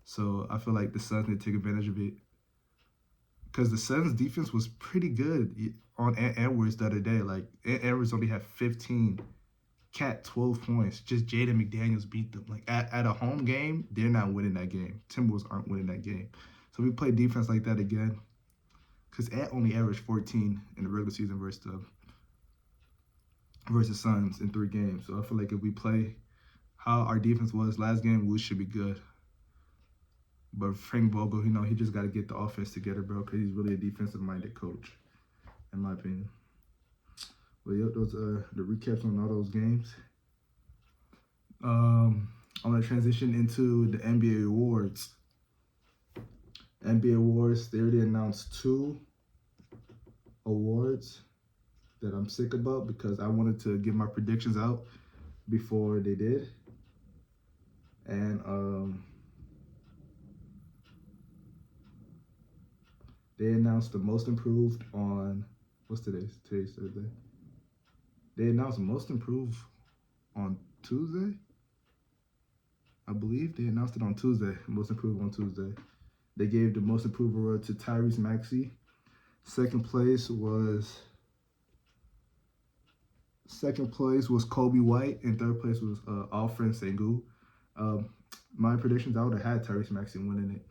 So I feel like the Suns need to take advantage of it because the Suns defense was pretty good on Ant Edwards the other day. Like Ant Edwards only had 15, Cat 12 points. Just Jaden McDaniels beat them. Like at a home game, they're not winning that game. Timberwolves aren't winning that game. So we play defense like that again. Because Ant only averaged 14 in the regular season versus Suns in 3 games. So I feel like if we play how our defense was last game, we should be good. But Frank Vogel, he just got to get the offense together, bro, because he's really a defensive-minded coach, in my opinion. But yep, those are the recaps on all those games. I'm going to transition into the NBA awards. NBA awards, they already announced 2 awards that I'm sick about because I wanted to get my predictions out before they did. And they announced the most improved on, what's today's Thursday. They announced most improved on Tuesday. I believe they announced it on Tuesday, most improved on Tuesday. They gave the most improved award to Tyrese Maxey. Second place was Kobe White, and third place was Alfred Sengun. My predictions, I would have had Tyrese Maxey winning it.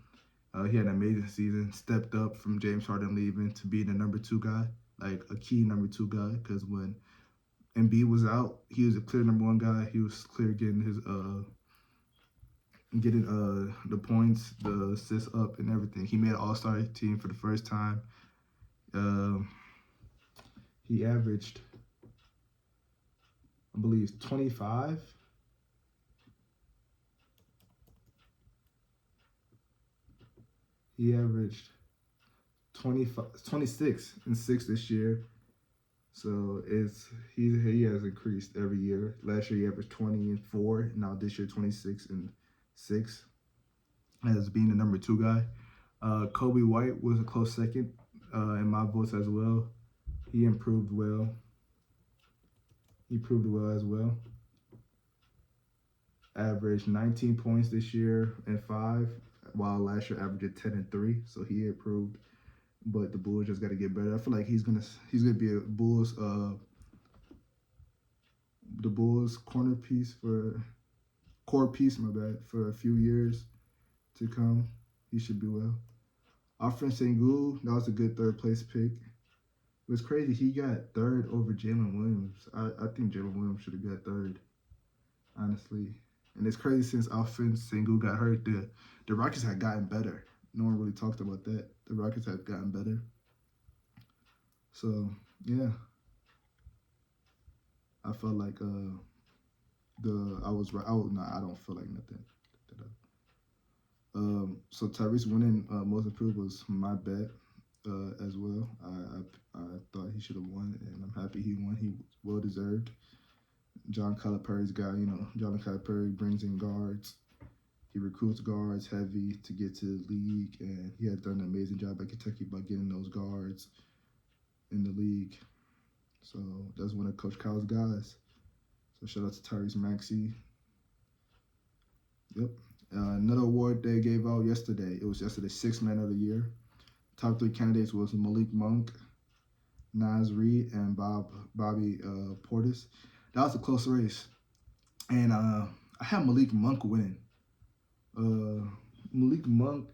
He had an amazing season, stepped up from James Harden leaving to being the number 2 guy, like a key number 2 guy, because when Embiid was out, he was a clear number 1 guy. He was clear getting the points, the assists up, and everything. He made an All-Star team for the first time. He averaged, I believe, 25. He averaged 26 and 6 this year. So he has increased every year. Last year he averaged 20 and 4. Now this year 26 and 6 as being the number 2 guy. Kobe White was a close second in my votes as well. He improved well. He proved well as well. Averaged 19 points this year and 5, while last year averaged 10 and 3. So he improved, but the Bulls just got to get better. I feel like he's gonna be a Bulls the Bulls core piece for a few years to come. He should be well. Alfred Sengun, that was a good 3rd place pick. It was crazy. He got 3rd over Jalen Williams. I think Jalen Williams should have got 3rd, honestly. And it's crazy since Alfred Sengun got hurt, the Rockets had gotten better. No one really talked about that. The Rockets had gotten better. So, yeah. I felt like I was right. I don't feel like nothing. So Tyrese winning most improved was my bet as well. I thought he should have won, and I'm happy he won. He was well deserved. John Calipari's guy, John Calipari brings in guards. He recruits guards heavy to get to the league, and he had done an amazing job at Kentucky by getting those guards in the league. So that's one of Coach Kyle's guys. So shout out to Tyrese Maxey. Yep. Another award they gave out yesterday. It was yesterday, 6th Man of the Year. Top 3 candidates was Malik Monk, Naz Reid, and Bobby Portis. That was a close race. And I had Malik Monk winning. Malik Monk's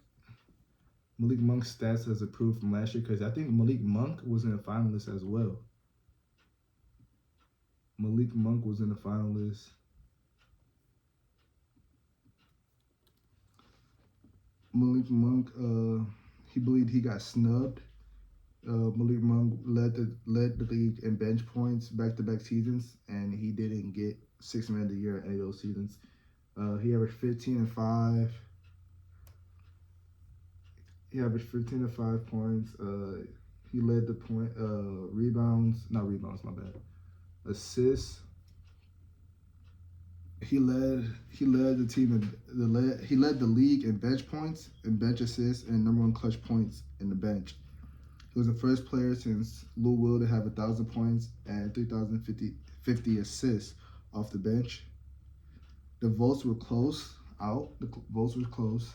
stats has improved from last year because I think Malik Monk was in the finalists as well. Malik Monk was in the finalists. Malik Monk, he believed he got snubbed. Malik Monk led the league in bench points back-to-back seasons, and he didn't get 6th Man of the Year in any of those seasons. He averaged 15 and 5. He averaged 15 and 5 points. He led the assists. He led the team he led the league in bench points and bench assists and number 1 clutch points in the bench. He was the first player since Lou Will to have 1,000 points and 3,050 assists off the bench. The votes were close out. The votes were close.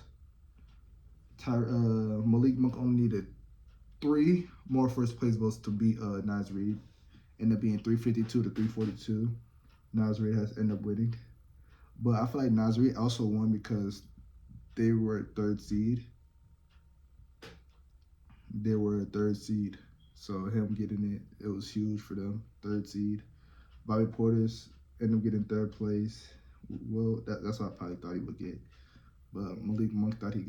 Malik Monk only needed 3 more first place votes to beat Naz Reid. Ended up being 352 to 342. Naz Reid has ended up winning. But I feel like Naz Reid also won because they were third seed. They were a third seed. So him getting it was huge for them. Third seed. Bobby Portis ended up getting third place. Well, that's what I probably thought he would get. But Malik Monk thought he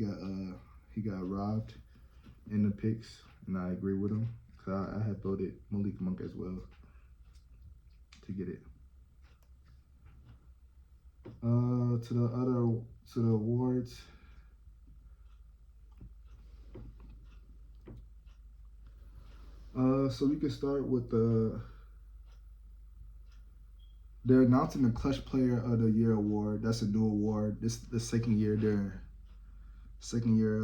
got robbed in the picks, and I agree with him. Cause I had voted Malik Monk as well to get it. To the awards. So we can start with they're announcing the Clutch Player of the Year award. That's a new award. This is the second year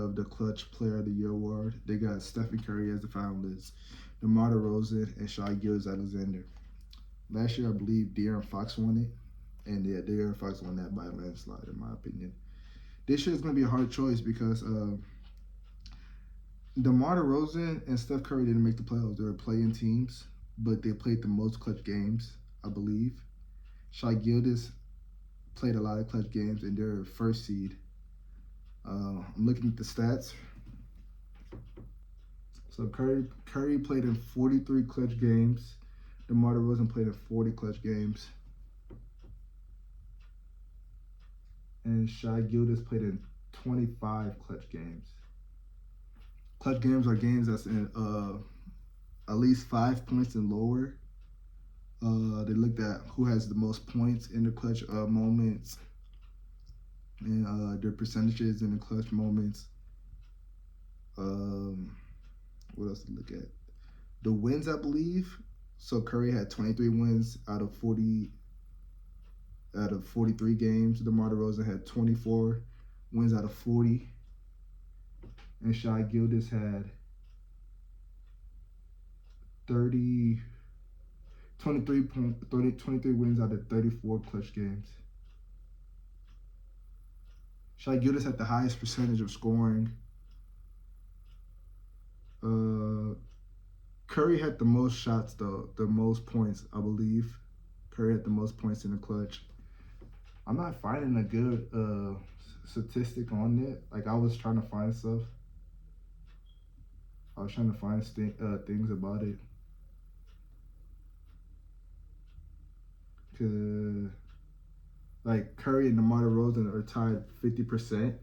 of the Clutch Player of the Year award. They got Stephen Curry as the finalist, DeMar DeRozan, and Shai Gilgeous-Alexander. Last year, I believe De'Aaron Fox won it, and yeah, De'Aaron Fox won that by a landslide, in my opinion. This year is going to be a hard choice because DeMar DeRozan and Steph Curry didn't make the playoffs. They were playing teams, but they played the most clutch games, I believe. Shai Gilgeous played a lot of clutch games, and they're first seed. I'm looking at the stats. So Curry played in 43 clutch games. DeMar DeRozan played in 40 clutch games. And Shai Gilgeous played in 25 clutch games. Clutch games are games that's in at least 5 points and lower. They looked at who has the most points in the clutch moments and their percentages in the clutch moments. What else to look at? The wins, I believe. So Curry had 23 wins out of 43 games. DeMar DeRozan had 24 wins out of 40. And Shai Gilgeous had 23 wins out of 34 clutch games. Shai Gilgeous had the highest percentage of scoring. Curry had the most shots, though, the most points, I believe. Curry had the most points in the clutch. I'm not finding a good statistic on it. Like, I was trying to find stuff. I was trying to find things about it. Like, Curry and DeMar DeRozan are tied 50%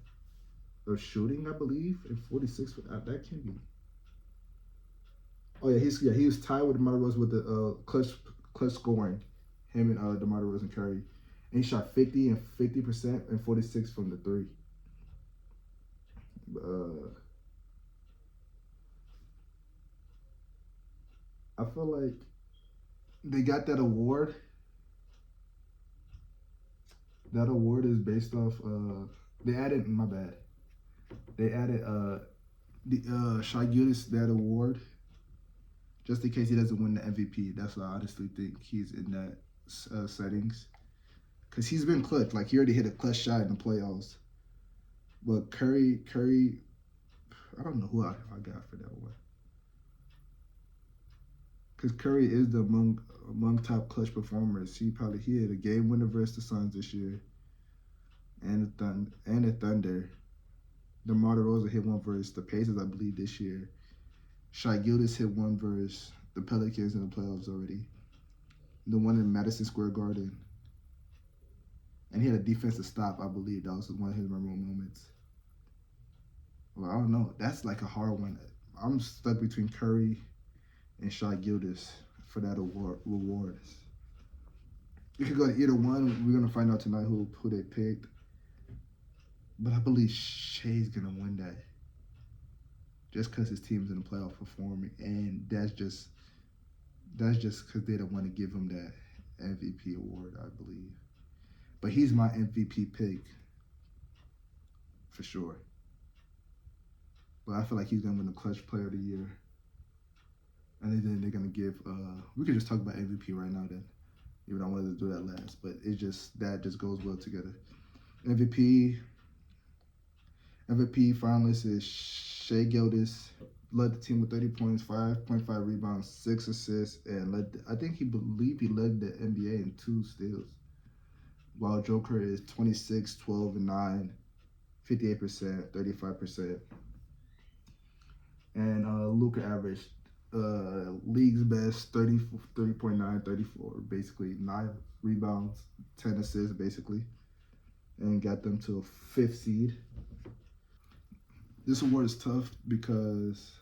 of shooting, I believe, and 46. That can't be. Oh yeah, he was tied with DeMar DeRozan with the clutch scoring. Him and DeMar DeRozan, Curry, and he shot 50 and 50% and 46 from the three. I feel like they got that award. That award is based off. They added the Shai Gilgeous that award just in case he doesn't win the MVP. That's what I honestly think he's in that settings because he's been clutch. Like he already hit a clutch shot in the playoffs. But Curry, I don't know who I got for that one. Because Curry is among top clutch performers. He had a game winner versus the Suns this year, and the Thunder. DeMar DeRozan hit one versus the Pacers, I believe, this year. Shai Gilgeous hit one versus the Pelicans in the playoffs already. The one in Madison Square Garden. And he had a defensive stop, I believe. That was one of his memorable moments. Well, I don't know. That's like a hard one. I'm stuck between Curry and Shai Gilgeous for that award. You could go to either one. We're gonna find out tonight who they picked. But I believe Shai's gonna win that. Just because his team's in the playoff performing, and that's just because they don't want to give him that MVP award, I believe. But he's my MVP pick for sure. But I feel like he's gonna win the Clutch Player of the Year. And then they're gonna give. We could just talk about MVP right now then. Even though I wanted to do that last, but it just that just goes well together. MVP MVP finalist is Shea Gildas. Led the team with 30 points, 5.5 rebounds, 6 assists, and I think he led the NBA in 2 steals. While Joker is 26, 12, and 9, 58%, 35%. And Luka averaged league's best 30.9, 34, basically 9 rebounds, 10 assists, basically, and got them to a 5th seed. This award is tough because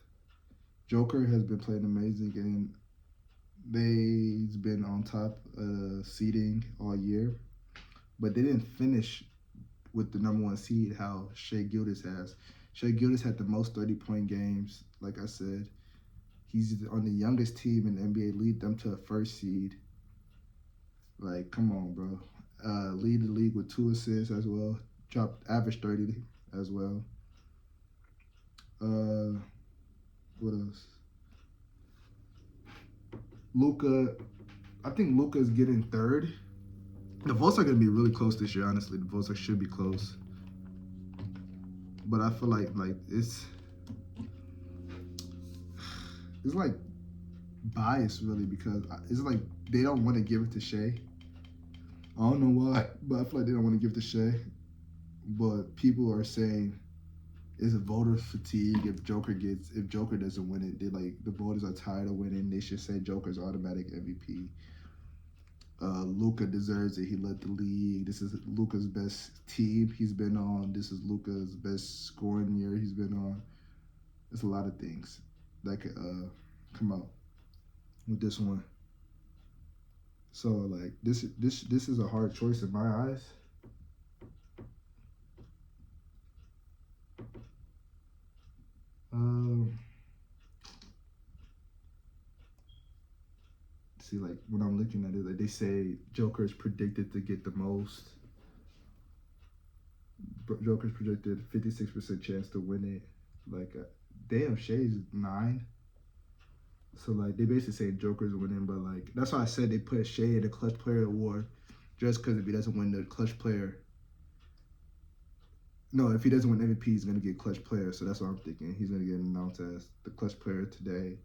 Joker has been playing amazing and they've been on top seeding all year, but they didn't finish with the #1 seed how Shea Gildas has. Shea Gildas had the most 30-point games. Like I said, he's on the youngest team in the NBA, lead them to a 1st seed. Like, come on, bro. Lead the league with 2 assists as well. Dropped average 30 as well. What else? Luka, I think Luka is getting 3rd. The votes are going to be really close this year, honestly. The votes should be close. But I feel like it's like biased, really, because it's like they don't want to give it to Shea. I don't know why, but I feel like they don't want to give it to Shea. But people are saying it's a voter fatigue if Joker doesn't win it. The voters are tired of winning. They should say Joker's automatic MVP. Luka deserves it. He led the league. This is Luka's best team he's been on. This is Luka's best scoring year he's been on. There's a lot of things that could come out with this one. So like this is a hard choice in my eyes. See, like when I'm looking at it, like they say Joker is predicted to get the most. Joker's predicted 56% chance to win it. Like, damn, Shea's 9. So like they basically say Joker's winning, but like that's why I said they put Shea in the Clutch Player Award, just because if he doesn't win the Clutch Player, no, if he doesn't win MVP, he's gonna get Clutch Player. So that's what I'm thinking. He's gonna get announced as the Clutch Player today,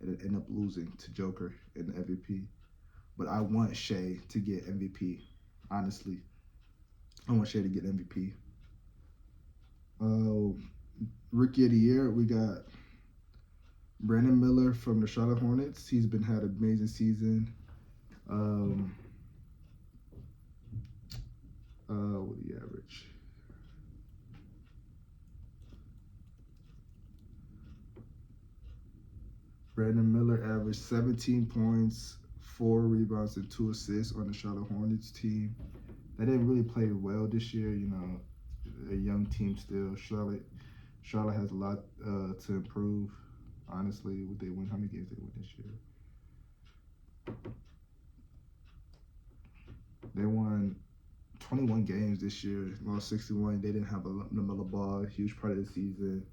and then end up losing to Joker in the MVP. But I want Shea to get MVP. Honestly, I want Shea to get MVP. Rookie of the Year, we got Brandon Miller from the Charlotte Hornets. He's had an amazing season. What do you average? Brandon Miller averaged 17 points, 4 rebounds, and 2 assists on the Charlotte Hornets team. They didn't really play well this year. You know, a young team still. Charlotte has a lot to improve. Honestly, would they win? How many games they win this year? They won 21 games this year. Lost 61. They didn't have a LaMelo Ball a huge part of the season.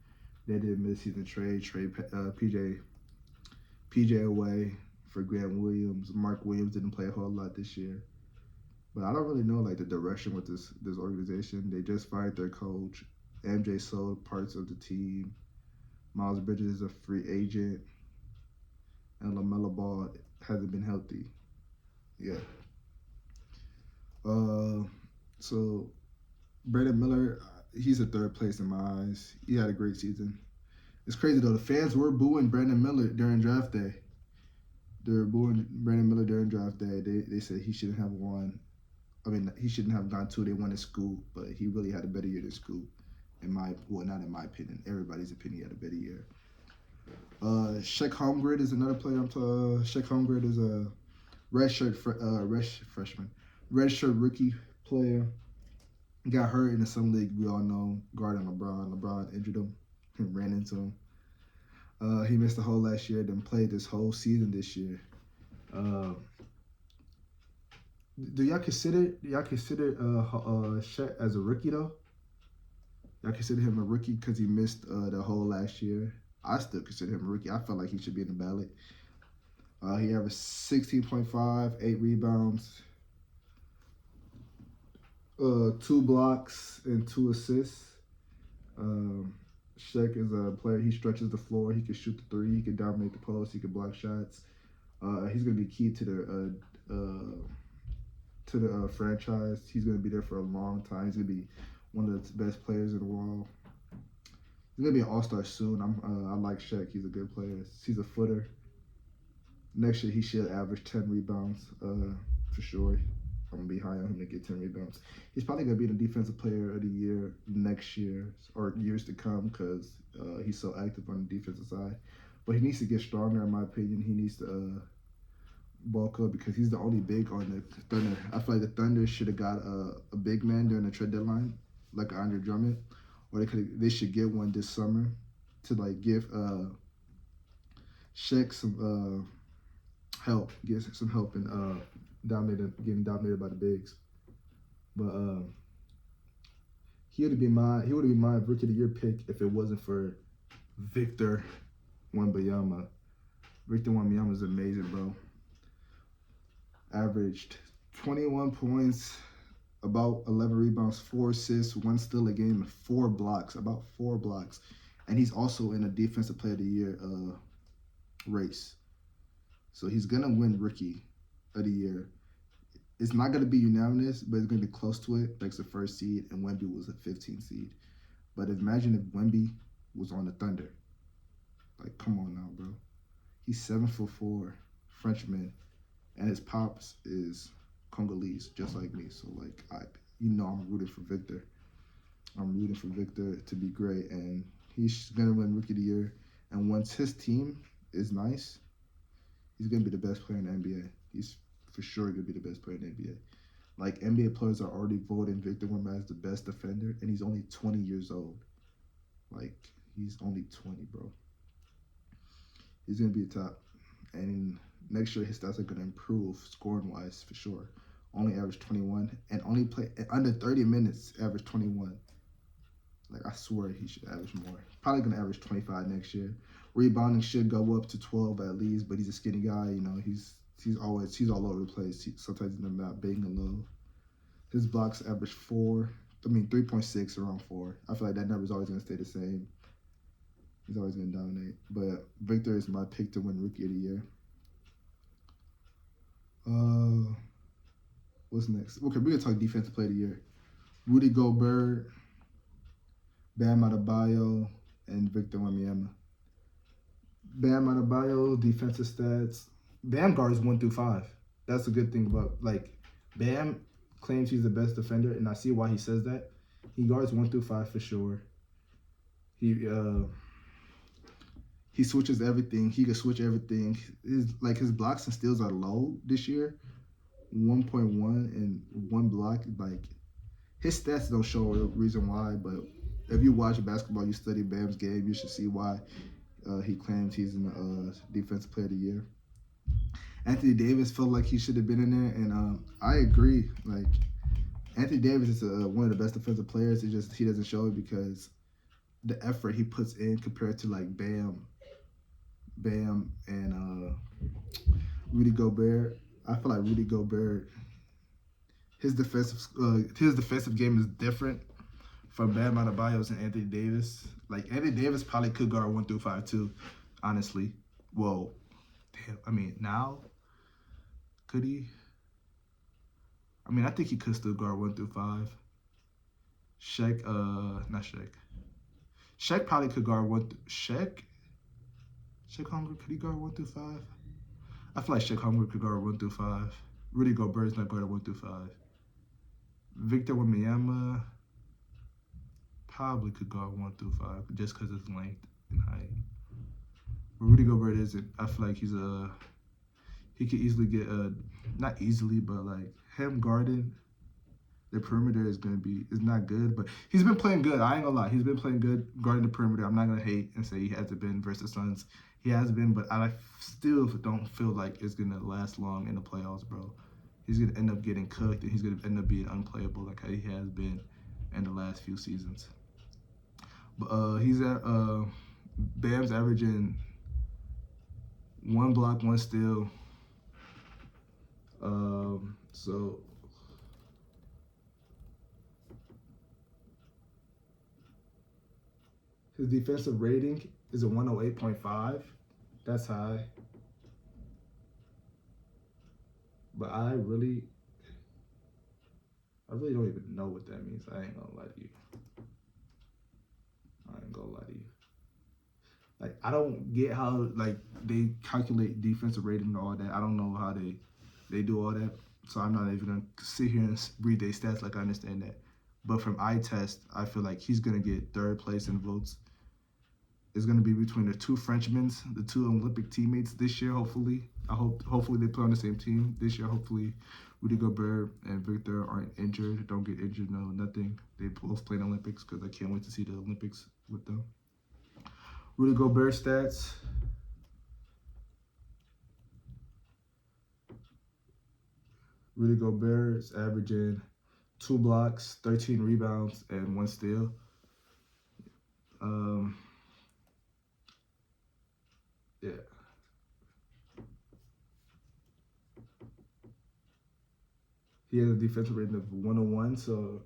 They did mid-season trade PJ away for Grant Williams. Mark Williams didn't play a whole lot this year. But I don't really know like the direction with this organization. They just fired their coach. MJ sold parts of the team. Miles Bridges is a free agent. And LaMelo Ball hasn't been healthy. Yeah. So Brandon Miller, he's a 3rd place in my eyes. He had a great season. It's crazy though. The fans were booing Brandon Miller during draft day. They were booing Brandon Miller during draft day. They said he shouldn't have won. I mean, he shouldn't have gone 2. They won in school, but he really had a better year than school. Not in my opinion. Everybody's opinion, he had a better year. Sheck Holmgren is another player. Sheck Holmgren is a redshirt rookie player. Got hurt in the Summer League. We all know, guarding LeBron. LeBron injured him and ran into him. He missed the whole last year, then played this whole season this year. Do y'all consider Shaq as a rookie though? Y'all consider him a rookie because he missed the whole last year? I still consider him a rookie. I felt like he should be in the ballot. He averaged 16.5, 8 rebounds, 2 blocks, and 2 assists. Shaq is a player. He stretches the floor. He can shoot the three. He can dominate the post. He can block shots. He's going to be key to the franchise. He's going to be there for a long time. He's going to be one of the best players in the world. He's going to be an all-star soon. I like Shaq. He's a good player. He's a footer. Next year, he should average 10 rebounds for sure. I'm going to be high on him to get 10 rebounds. He's probably going to be the defensive player of the year next year or years to come because he's so active on the defensive side. But he needs to get stronger, in my opinion. He needs to bulk up because he's the only big on the Thunder. I feel like the Thunder should have got a big man during the trade deadline, like Andre Drummond, or they should get one this summer to like give Shaq some help, get some help in getting dominated by the bigs. But he would be my rookie of the year pick if it wasn't for Victor Wembanyama. Victor Wembanyama is amazing, bro. Averaged 21 points, about 11 rebounds, 4 assists, 1 steal a game, and 4 blocks, about 4 blocks. And he's also in a defensive player of the year race. So he's going to win rookie of the year. It's not going to be unanimous, but it's going to be close to it. Like the first seed, and Wemby was a 15th seed. But imagine if Wemby was on the Thunder. Like, come on now, bro. He's 7'4", Frenchman, and his pops is Congolese, just like me. So, like, I'm rooting for Victor. I'm rooting for Victor to be great, and he's going to win Rookie of the Year. And once his team is nice, he's going to be the best player in the NBA. He's for sure going to be the best player in the NBA. Like, NBA players are already voting Victor Wembanyama as the best defender, and he's only 20 years old. Like, he's only 20, bro. He's going to be a top. And next year, his stats are going to improve scoring-wise for sure. Only average 21, and only play under 30 minutes, average 21. Like, I swear he should average more. Probably going to average 25 next year. Rebounding should go up to 12 at least, but he's a skinny guy. You know, he's all over the place. Sometimes he's not big and low. His blocks average 3.6 around 4. I feel like that number is always going to stay the same. He's always going to dominate. But Victor is my pick to win Rookie of the Year. What's next? Okay, we're going to talk Defensive Player of the Year. Rudy Gobert, Bam Adebayo, and Victor Wembanyama. Bam Adebayo, defensive stats. Bam guards 1 through 5. That's a good thing about, like, Bam claims he's the best defender, and I see why he says that. He guards 1 through 5 for sure. He switches everything. He can switch everything. His blocks and steals are low this year, 1.1 and 1 block. Like, his stats don't show a reason why, but if you watch basketball, you study Bam's game, you should see why he claims he's in the Defensive Player of the Year. Anthony Davis felt like he should have been in there, and I agree. Like, Anthony Davis is one of the best defensive players. It's just he doesn't show it because the effort he puts in compared to like Bam, and Rudy Gobert. I feel like Rudy Gobert, his defensive game is different from Bam Adebayo's and Anthony Davis. Like, Anthony Davis probably could guard 1 through 5 too, honestly. Whoa, damn. I mean, now could he? I mean, I think he could still guard 1 through 5. Shaq probably could guard Shaq Holmgren, could he guard 1 through 5? I feel like Shaq Holmgren could guard 1 through 5. Rudy Gobert is not guarding 1 through 5. Victor Wembanyama probably could guard 1 through 5 just because of his length and height. But Rudy Gobert isn't. I feel like he could easily get not easily, but like him guarding the perimeter is not good, but he's been playing good. I ain't gonna lie, he's been playing good guarding the perimeter. I'm not gonna hate and say he hasn't been versus Suns. He has been, but I still don't feel like it's gonna last long in the playoffs, bro. He's gonna end up getting cooked, and he's gonna end up being unplayable like how he has been in the last few seasons. But he's at Bam's averaging 1 block, 1 steal. So his defensive rating is a 108.5. That's high. But I really don't even know what that means. I ain't gonna lie to you. Like, I don't get how like they calculate defensive rating and all that. I don't know how they do all that. So I'm not even gonna sit here and read their stats like I understand that. But from eye test, I feel like he's gonna get third place in votes. It's gonna be between the two Frenchmen, the two Olympic teammates this year. Hopefully, hopefully they play on the same team this year. Hopefully, Rudy Gobert and Victor aren't injured. Don't get injured. No, nothing. They both play in the Olympics because I can't wait to see the Olympics with them. Rudy Gobert stats. Rudy Gobert is averaging 2 blocks, 13 rebounds, and 1 steal. Yeah. He has a defensive rating of 101, so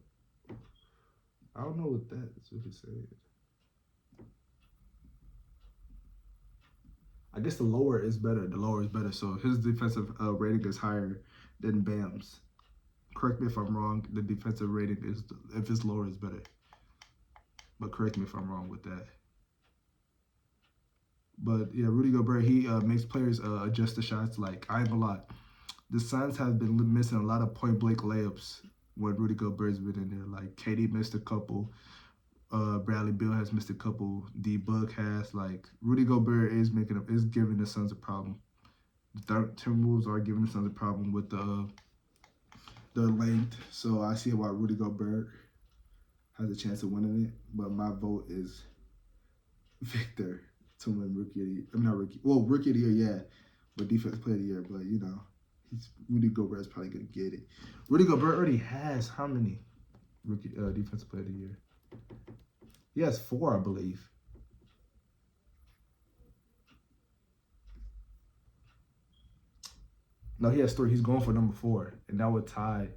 I don't know what that is. What he said. I guess the lower is better. The lower is better. So his defensive rating is higher than Bam's. Correct me if I'm wrong. The defensive rating is, if it's lower, is better. But correct me if I'm wrong with that. But yeah, Rudy Gobert, he makes players adjust the shots. Like, I ain't gonna lie, the Suns have been missing a lot of point blank layups when Rudy Gobert's been in there. Like, KD missed a couple. Bradley Beal has missed a couple. D Book has. Like, Rudy Gobert is giving the Suns a problem. The Timberwolves are giving the Suns a problem with the length. So I see why Rudy Gobert has a chance of winning it. But my vote is Victor to win Rookie of the Year. I'm not Rookie. Well, Rookie of the Year, yeah. But Defensive Player of the Year. But, you know, Rudy Gobert is probably going to get it. Rudy Gobert already has how many Rookie Defensive Player of the Year? He has 4, I believe. No, he has 3. He's going for number 4, and that would tie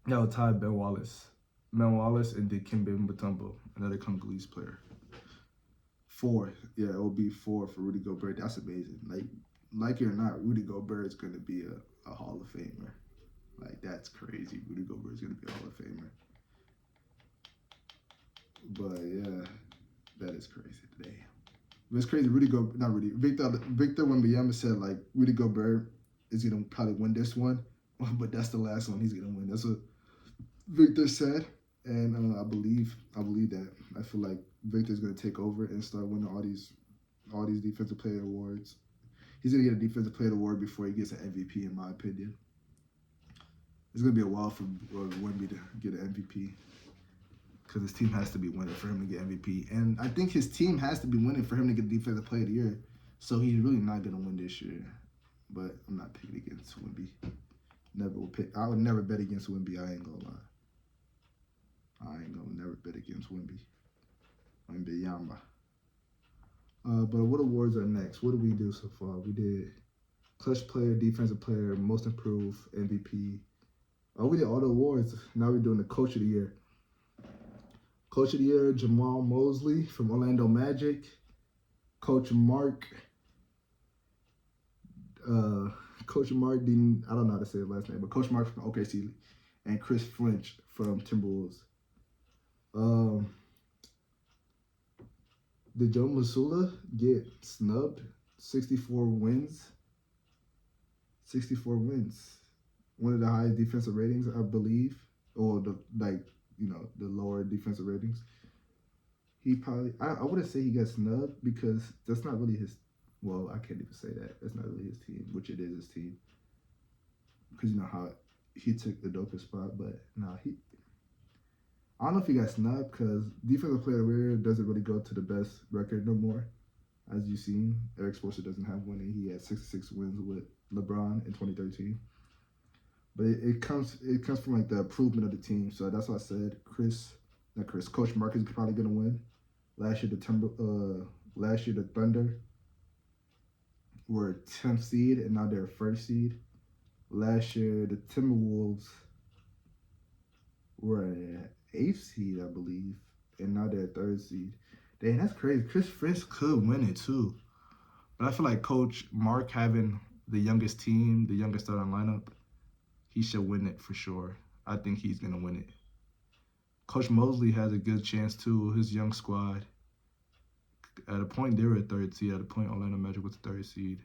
Ben Wallace. Ben Wallace and Dikembe Mutombo, another Congolese player. 4, yeah, it will be 4 for Rudy Gobert. That's amazing. Like it or not, Rudy Gobert is going to be a Hall of Famer. Like, that's crazy. Rudy Gobert is going to be a Hall of Famer. But yeah, that is crazy today. It's crazy. Victor Wembanyama said like Rudy Gobert is gonna probably win this one, but that's the last one he's gonna win. That's what Victor said, and I believe that. I feel like Victor's gonna take over and start winning all these defensive player awards. He's gonna get a defensive player award before he gets an MVP, in my opinion. It's gonna be a while for Wemby to get an MVP. Because his team has to be winning for him to get MVP. And I think his team has to be winning for him to get Defensive Player of the Year. So he's really not going to win this year. But I'm not picking against Wemby. I would never bet against Wemby. I ain't going to lie. I ain't going to never bet against Wemby. Wembanyama. But what awards are next? What did we do so far? We did Clutch Player, Defensive Player, Most Improved, MVP. Oh, we did all the awards. Now we're doing the Coach of the Year. Coach of the Year, Jamal Mosley from Orlando Magic. Coach Mark I don't know how to say his last name, but Coach Mark from OKC, and Chris Finch from Timberwolves. Did Joe Mazzulla get snubbed? 64 wins. 64 wins. One of the highest defensive ratings, I believe, or the lower defensive ratings. He probably, I wouldn't say he got snubbed because that's not really his. Well, I can't even say that. That's not really his team, which it is his team. Because you know how he took the dopest spot, but no, I don't know if he got snubbed because Defensive Player of the Year doesn't really go to the best record no more. As you've seen, Eric Spoelstra doesn't have winning. He had 66 wins with LeBron in 2013. But it comes from like the improvement of the team. So that's why I said Coach Mark is probably gonna win. Last year last year the Thunder were 10th seed and now they're first seed. Last year the Timberwolves were an 8th seed, I believe, and now they're third seed. Dang, that's crazy. Chris Finch could win it too, but I feel like Coach Mark having the youngest team, the youngest starting lineup, he should win it for sure. I think he's gonna win it. Coach Mosley has a good chance too. His young squad. At a point, they were a third seed. At a point, Orlando Magic was the third seed.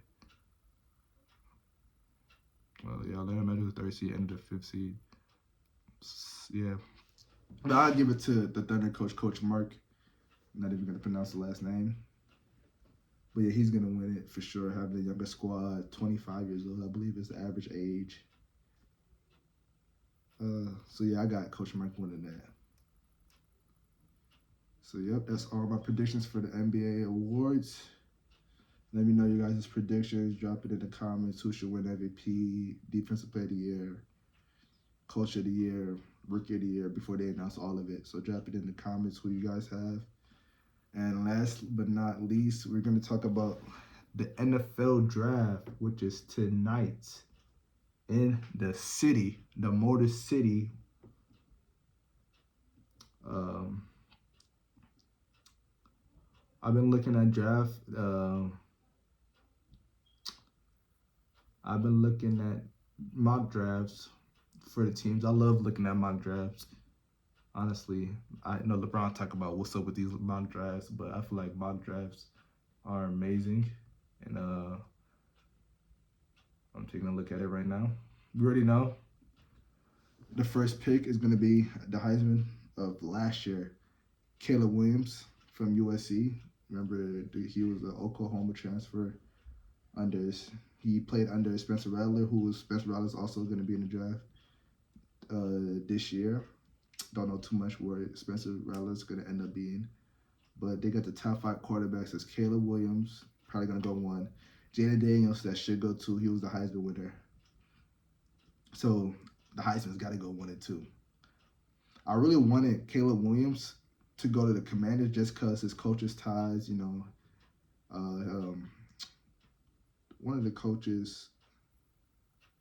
Well, yeah, Orlando Magic was the third seed, ended the fifth seed. Yeah. But I'll give it to the Thunder coach, Coach Mark. I'm not even going to pronounce the last name. But yeah, he's going to win it for sure. Having the younger squad, 25 years old, I believe is the average age. So yeah, I got Coach Mark winning that. So yep, that's all my predictions for the NBA awards. Let me know your guys' predictions. Drop it in the comments. Who should win MVP, Defensive Player of the Year, Coach of the Year, Rookie of the Year before they announce all of it. So drop it in the comments who you guys have. And last but not least, we're going to talk about the NFL Draft, which is tonight in the city, the Motor City. I've been looking at draft. I've been looking at mock drafts for the teams. I love looking at mock drafts. Honestly, I know LeBron talk about what's up with these mock drafts, but I feel like mock drafts are amazing. And I'm taking a look at it right now. You already know the first pick is going to be the Heisman of last year, Caleb Williams from USC. Remember, he was an Oklahoma transfer he played under Spencer Rattler, Spencer Rattler is also going to be in the draft this year. Don't know too much where Spencer Rattler is going to end up being. But they got the top 5 quarterbacks as Caleb Williams, probably going to go 1. Jayden Daniels, that should go 2. He was the Heisman winner. So the Heisman's got to go 1 and 2. I really wanted Caleb Williams to go to the Commanders just because his coach's ties, one of the coaches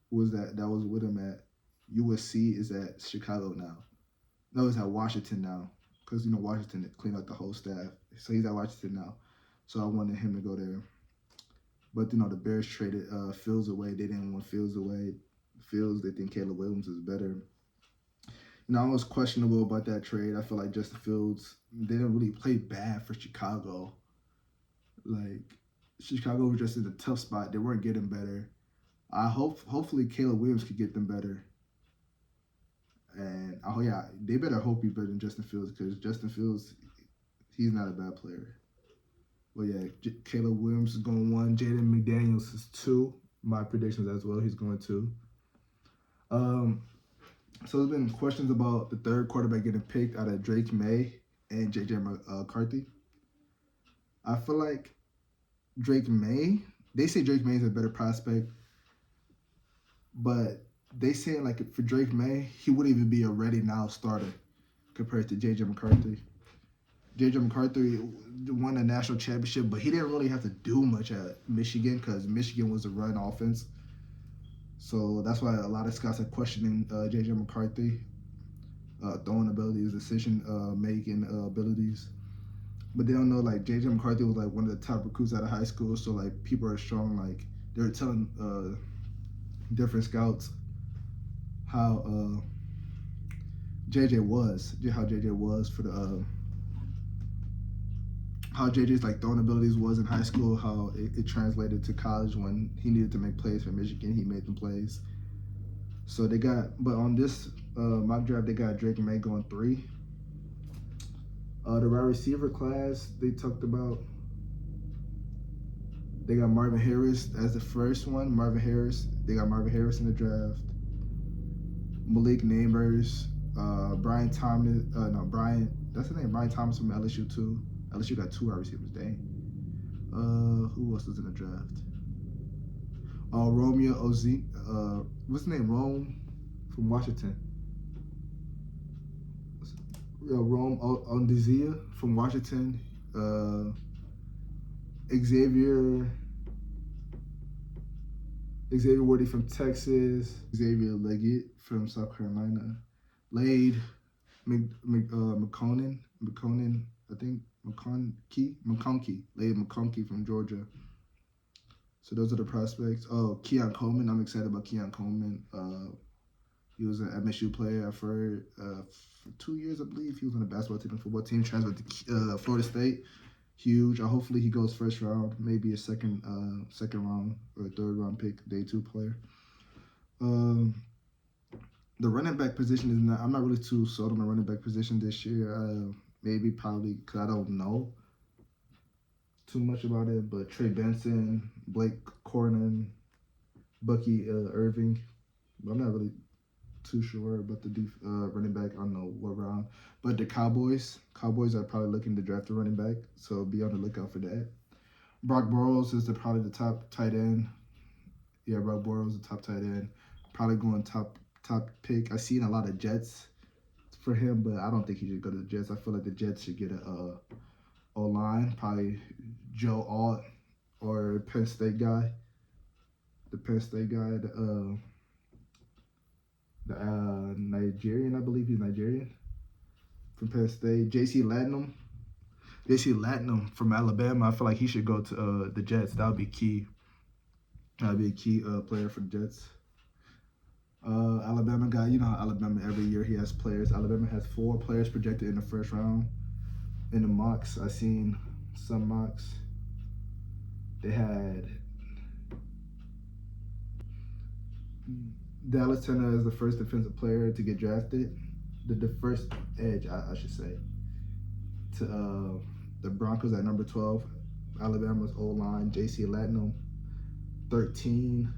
that was with him at USC is at Chicago now. No, he's at Washington now because, Washington cleaned up the whole staff. So he's at Washington now. So I wanted him to go there. But, the Bears traded Fields away. They didn't want Fields away. They think Caleb Williams is better. I was questionable about that trade. I feel like Justin Fields, they didn't really play bad for Chicago. Like, Chicago was just in a tough spot. They weren't getting better. Hopefully Caleb Williams could get them better. And, they better hope he's better than Justin Fields because Justin Fields, he's not a bad player. But, yeah, Caleb Williams is going 1. Jaden McDaniels is 2. My predictions as well. He's going 2. So there's been questions about the third quarterback getting picked out of Drake May and J.J. McCarthy. I feel like they say Drake May is a better prospect, but they say like for Drake May, he wouldn't even be a ready now starter compared to J.J. McCarthy. J.J. McCarthy won a national championship, but he didn't really have to do much at Michigan because Michigan was a run offense. So that's why a lot of scouts are questioning J.J. McCarthy, throwing abilities, decision-making abilities. But they don't know, like, J.J. McCarthy was, like, one of the top recruits out of high school. So, like, people are strong. Like, they were telling different scouts how J.J. was for the how JJ's like throwing abilities was in high school, how it translated to college when he needed to make plays for Michigan, he made them plays. So but on this mock draft, they got Drake May going 3. The wide receiver class, they talked about, they got Marvin Harris as the first one. They got Marvin Harris in the draft. Malik Neighbors, Brian Thomas, that's the name, Brian Thomas from LSU too. LSU got 2 wide receivers, dang. Who else was in the draft? Romeo Ozi, what's the name? Rome from Washington. Rome Ondizia from Washington. Xavier Worthy from Texas, Xavier Leggett from South Carolina, Lade McConan, I think Lade McConkey from Georgia. So those are the prospects. Oh, Keon Coleman, I'm excited about Keon Coleman. He was an MSU player for 2 years, I believe. He was on the basketball team and football team. Transferred to Florida State. Huge. Hopefully he goes first round, maybe a second round or a third round pick, day 2 player. The running back position is not. I'm not really too sold on the running back position this year. Probably because I don't know too much about it. But Trey Benson, Blake Cornyn, Bucky Irving. But I'm not really too sure about the running back. I don't know what round. But the Cowboys are probably looking to draft a running back, so be on the lookout for that. Brock Burrows is probably the top tight end. Yeah, Brock Burrows is the top tight end. Probably going top pick. I've seen a lot of Jets for him, but I don't think he should go to the Jets. I feel like the Jets should get a O-line, probably Joe Alt or Penn State guy. The Penn State guy, the Nigerian, I believe he's Nigerian, from Penn State. J.C. Latnum from Alabama. I feel like he should go to the Jets. That would be key. That would be a key player for the Jets. Alabama guy, you know how Alabama every year he has players. Alabama has 4 players projected in the first round. In the mocks, I seen some mocks. They had Dallas Turner as the first defensive player to get drafted, the first edge, I should say, to the Broncos at number 12. Alabama's O-line, J.C. Latnum, 13.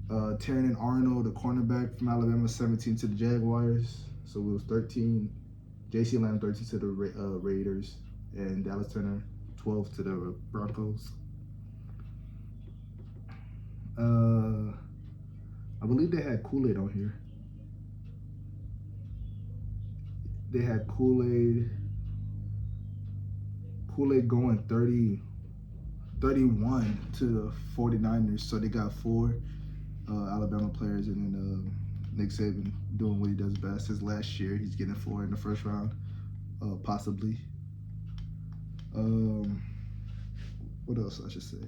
Terrion Arnold, the cornerback from Alabama, 17 to the Jaguars. So it was 13. J.C. Latnum, 13 to the Raiders, and Dallas Turner, 12 to the Broncos. I believe they had Kool-Aid on here. They had Kool-Aid going 31 to the 49ers. So they got 4 Alabama players, and then Nick Saban doing what he does best. His last year, he's getting 4 in the first round, possibly. What else I should say?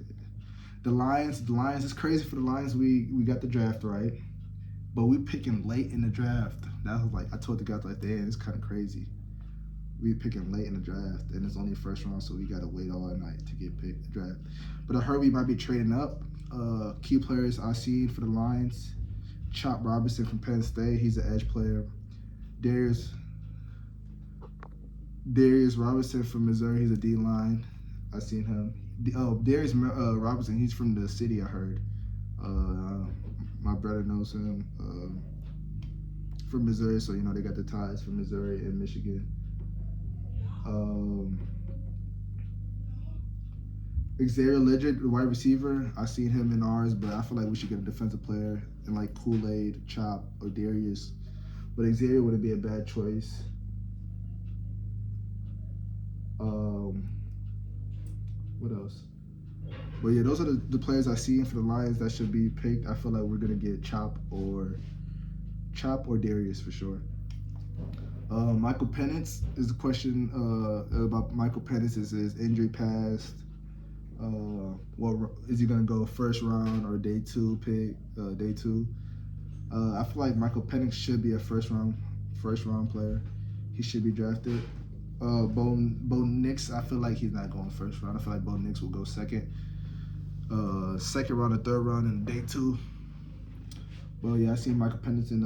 The Lions, it's crazy for the Lions. We got the draft right, but we picking late in the draft. That was like, I told the guys like, damn, it's kind of crazy. We picking late in the draft, and it's only first round, so we gotta wait all night to get picked the draft. But I heard we might be trading up. Key players I see for the Lions: Chop Robinson from Penn State, he's an edge player. Darius Robinson from Missouri, he's a D-line. I seen him. Darius Robinson, he's from the city, I heard. My brother knows him from Missouri, so you know they got the ties from Missouri and Michigan. Xavier Leggett, the wide receiver, I seen him in ours, but I feel like we should get a defensive player in like Kool-Aid, Chop, or Darius. But Xavier wouldn't be a bad choice. What else? But yeah, those are the players I see for the Lions that should be picked. I feel like we're gonna get Chop or Darius for sure. Michael Penix is the question about Michael Penix. Is his injury past? What is he gonna go first round or day 2 pick? Day 2. I feel like Michael Penix should be a first round player. He should be drafted. Bo Nix, I feel like he's not going first round. I feel like Bo Nix will go second round or third round in day 2. Well, yeah, I see Michael Penix in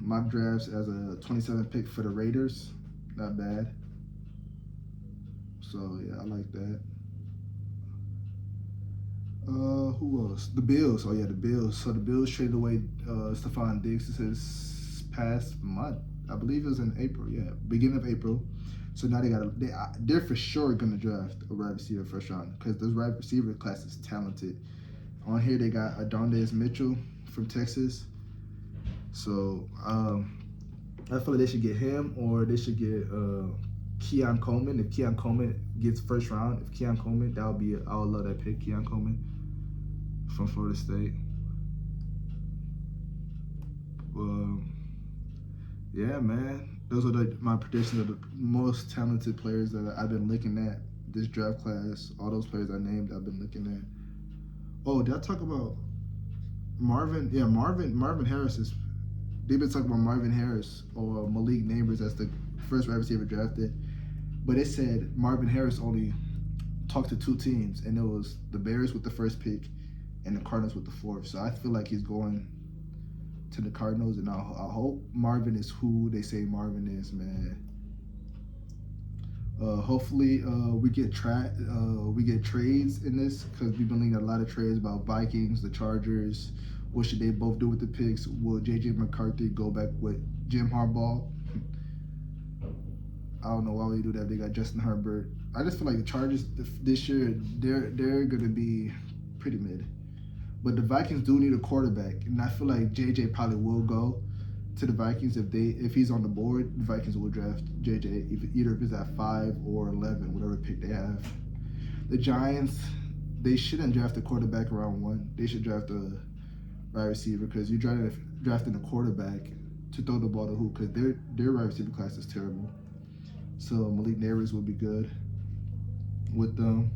mock drafts as a 27 pick for the Raiders. Not bad. So yeah, I like that. Who else? The Bills. Oh yeah, the Bills. So the Bills traded away Stephon Diggs this past month. I believe it was in April. Yeah, beginning of April. So now they're for sure gonna draft a wide receiver first round because this wide receiver class is talented. On here they got Adondes Mitchell from Texas. So I feel like they should get him, or they should get Keon Coleman. If Keon Coleman gets first round, if Keon Coleman, that would be. I would love that pick, Keon Coleman from Florida State. Yeah, man. Those are my predictions of the most talented players that I've been looking at this draft class. All those players I named, I've been looking at. Oh, did I talk about Marvin? Yeah, Marvin Harris is. They've been talking about Marvin Harris or Malik Neighbors as the first wide receiver drafted, but it said Marvin Harris only talked to 2 teams, and it was the Bears with the first pick and the Cardinals with the 4th. So I feel like he's going to the Cardinals, and I hope Marvin is who they say Marvin is, man. Hopefully, we get trades in this, because we've been leaking a lot of trades about Vikings, the Chargers. What should they both do with the picks? Will J.J. McCarthy go back with Jim Harbaugh? I don't know why we do that. They got Justin Herbert. I just feel like the Chargers this year, they're gonna be pretty mid. But the Vikings do need a quarterback, and I feel like JJ probably will go to the Vikings if he's on the board. The Vikings will draft JJ either if it's at 5 or 11, whatever pick they have. The Giants, they shouldn't draft a quarterback around 1. They should draft a wide receiver, because you're drafting a quarterback to throw the ball to who? Because their wide receiver class is terrible. So Malik Neighbors would be good with them.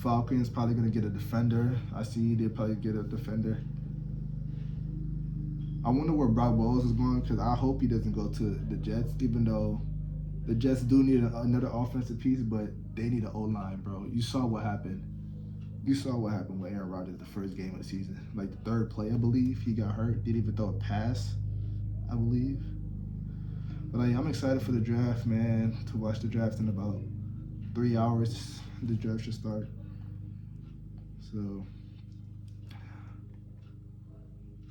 Falcons probably going to get a defender. I see they'll probably get a defender. I wonder where Brock Bowles is going, because I hope he doesn't go to the Jets, even though the Jets do need another offensive piece, but they need an O-line, bro. You saw what happened. You saw what happened with Aaron Rodgers the first game of the season. Like the 3rd play, I believe, he got hurt. Didn't even throw a pass, I believe. But I'm excited for the draft, man, to watch the draft in about 3 hours. The draft should start. So,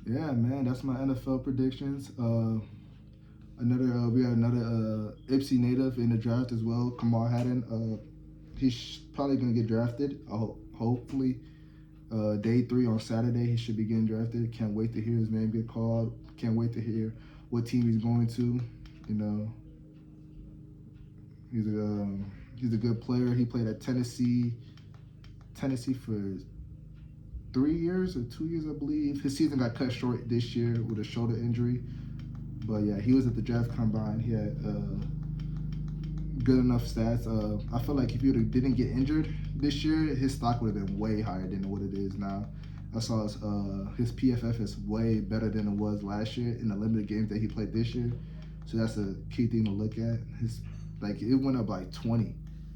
yeah, man, that's my NFL predictions. We got another Ipsy native in the draft as well, Kamal Haddon. He's probably gonna get drafted. Hopefully, day 3 on Saturday, he should be getting drafted. Can't wait to hear his name get called. Can't wait to hear what team he's going to. You know, he's a good player. He played at Tennessee for 3 years or 2 years, I believe. His season got cut short this year with a shoulder injury. But yeah, he was at the draft combine. He had good enough stats. I feel like if he didn't get injured this year, his stock would have been way higher than what it is now. I saw his PFF is way better than it was last year in the limited games that he played this year. So that's a key thing to look at. It went up like 20.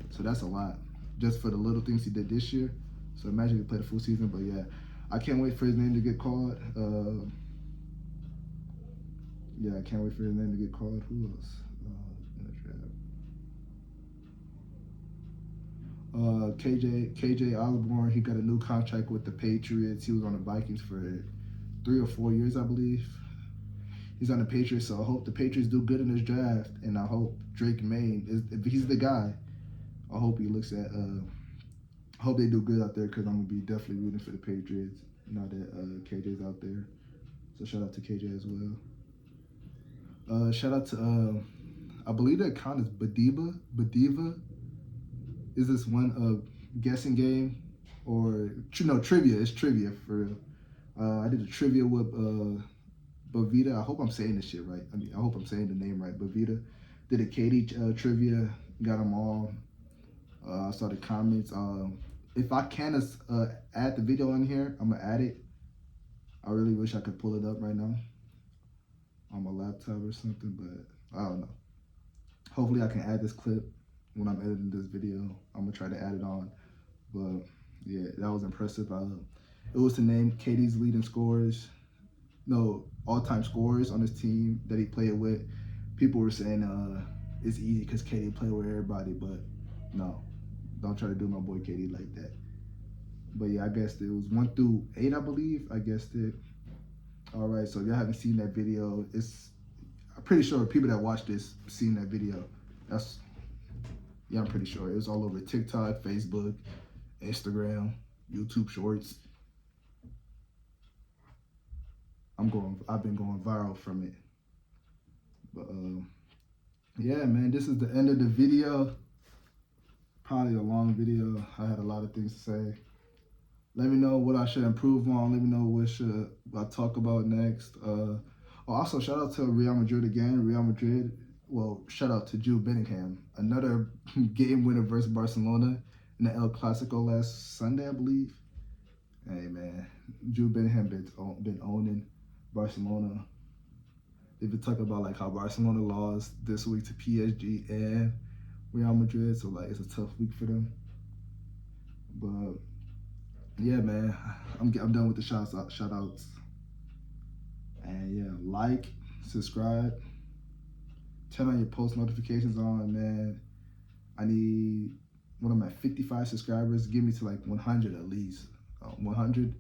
So that's a lot just for the little things he did this year. So imagine if he played a full season. But yeah, I can't wait for his name to get called. Yeah, I can't wait for his name to get called. Who else in the draft? KJ Osborne, he got a new contract with the Patriots. He was on the Vikings for 3 or 4 years, I believe. He's on the Patriots, so I hope the Patriots do good in this draft, and I hope Drake May, if he's the guy, I hope he looks at. I hope they do good out there, because I'm gonna be definitely rooting for the Patriots now that KJ's out there. So shout out to KJ as well. Shout out to I believe the account is Badiva. Is this one guessing game or trivia? It's trivia for real. I did a trivia with Bavita. I hope I'm saying this shit right. I hope I'm saying the name right. Bavita did a Katie trivia. Got them all. I saw the comments. If I can add the video in here, I'm gonna add it. I really wish I could pull it up right now on my laptop or something, but I don't know. Hopefully I can add this clip when I'm editing this video. I'm gonna try to add it on. But yeah, that was impressive. It was to name KD's leading all-time scorers on his team that he played with. People were saying it's easy because KD played with everybody, but no, don't try to do my boy KD like that. But yeah, I guessed it was 1 through 8, I believe. I guessed it. All right, so if y'all haven't seen that video, I'm pretty sure people that watch this seen that video. I'm pretty sure. It was all over TikTok, Facebook, Instagram, YouTube Shorts. I've been going viral from it. But Yeah, man, this is the end of the video. Probably a long video. I had a lot of things to say. Let me know what I should improve on. Let me know what should I talk about next. Also, shout out to Real Madrid again. Real Madrid. Well, shout out to Jude Bellingham. Another game winner versus Barcelona in the El Clasico last Sunday, I believe. Hey, man. Jude Bellingham been owning Barcelona. They've been talking about like how Barcelona lost this week to PSG and Real Madrid. So, like, it's a tough week for them. But yeah, man, I'm done with the shout outs. And yeah, like, subscribe, turn on your post notifications on, man. I need, what am I, 55 subscribers? Give me to like 100 at least. 100.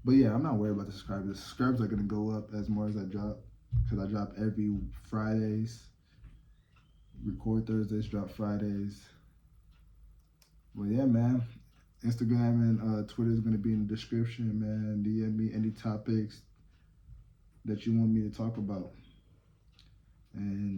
But yeah, I'm not worried about the subscribers. The subscribers are gonna go up as more as I drop, because I drop every Fridays, record Thursdays, drop Fridays. Well, yeah, man. Instagram and Twitter is gonna be in the description, man. DM me any topics that you want me to talk about. And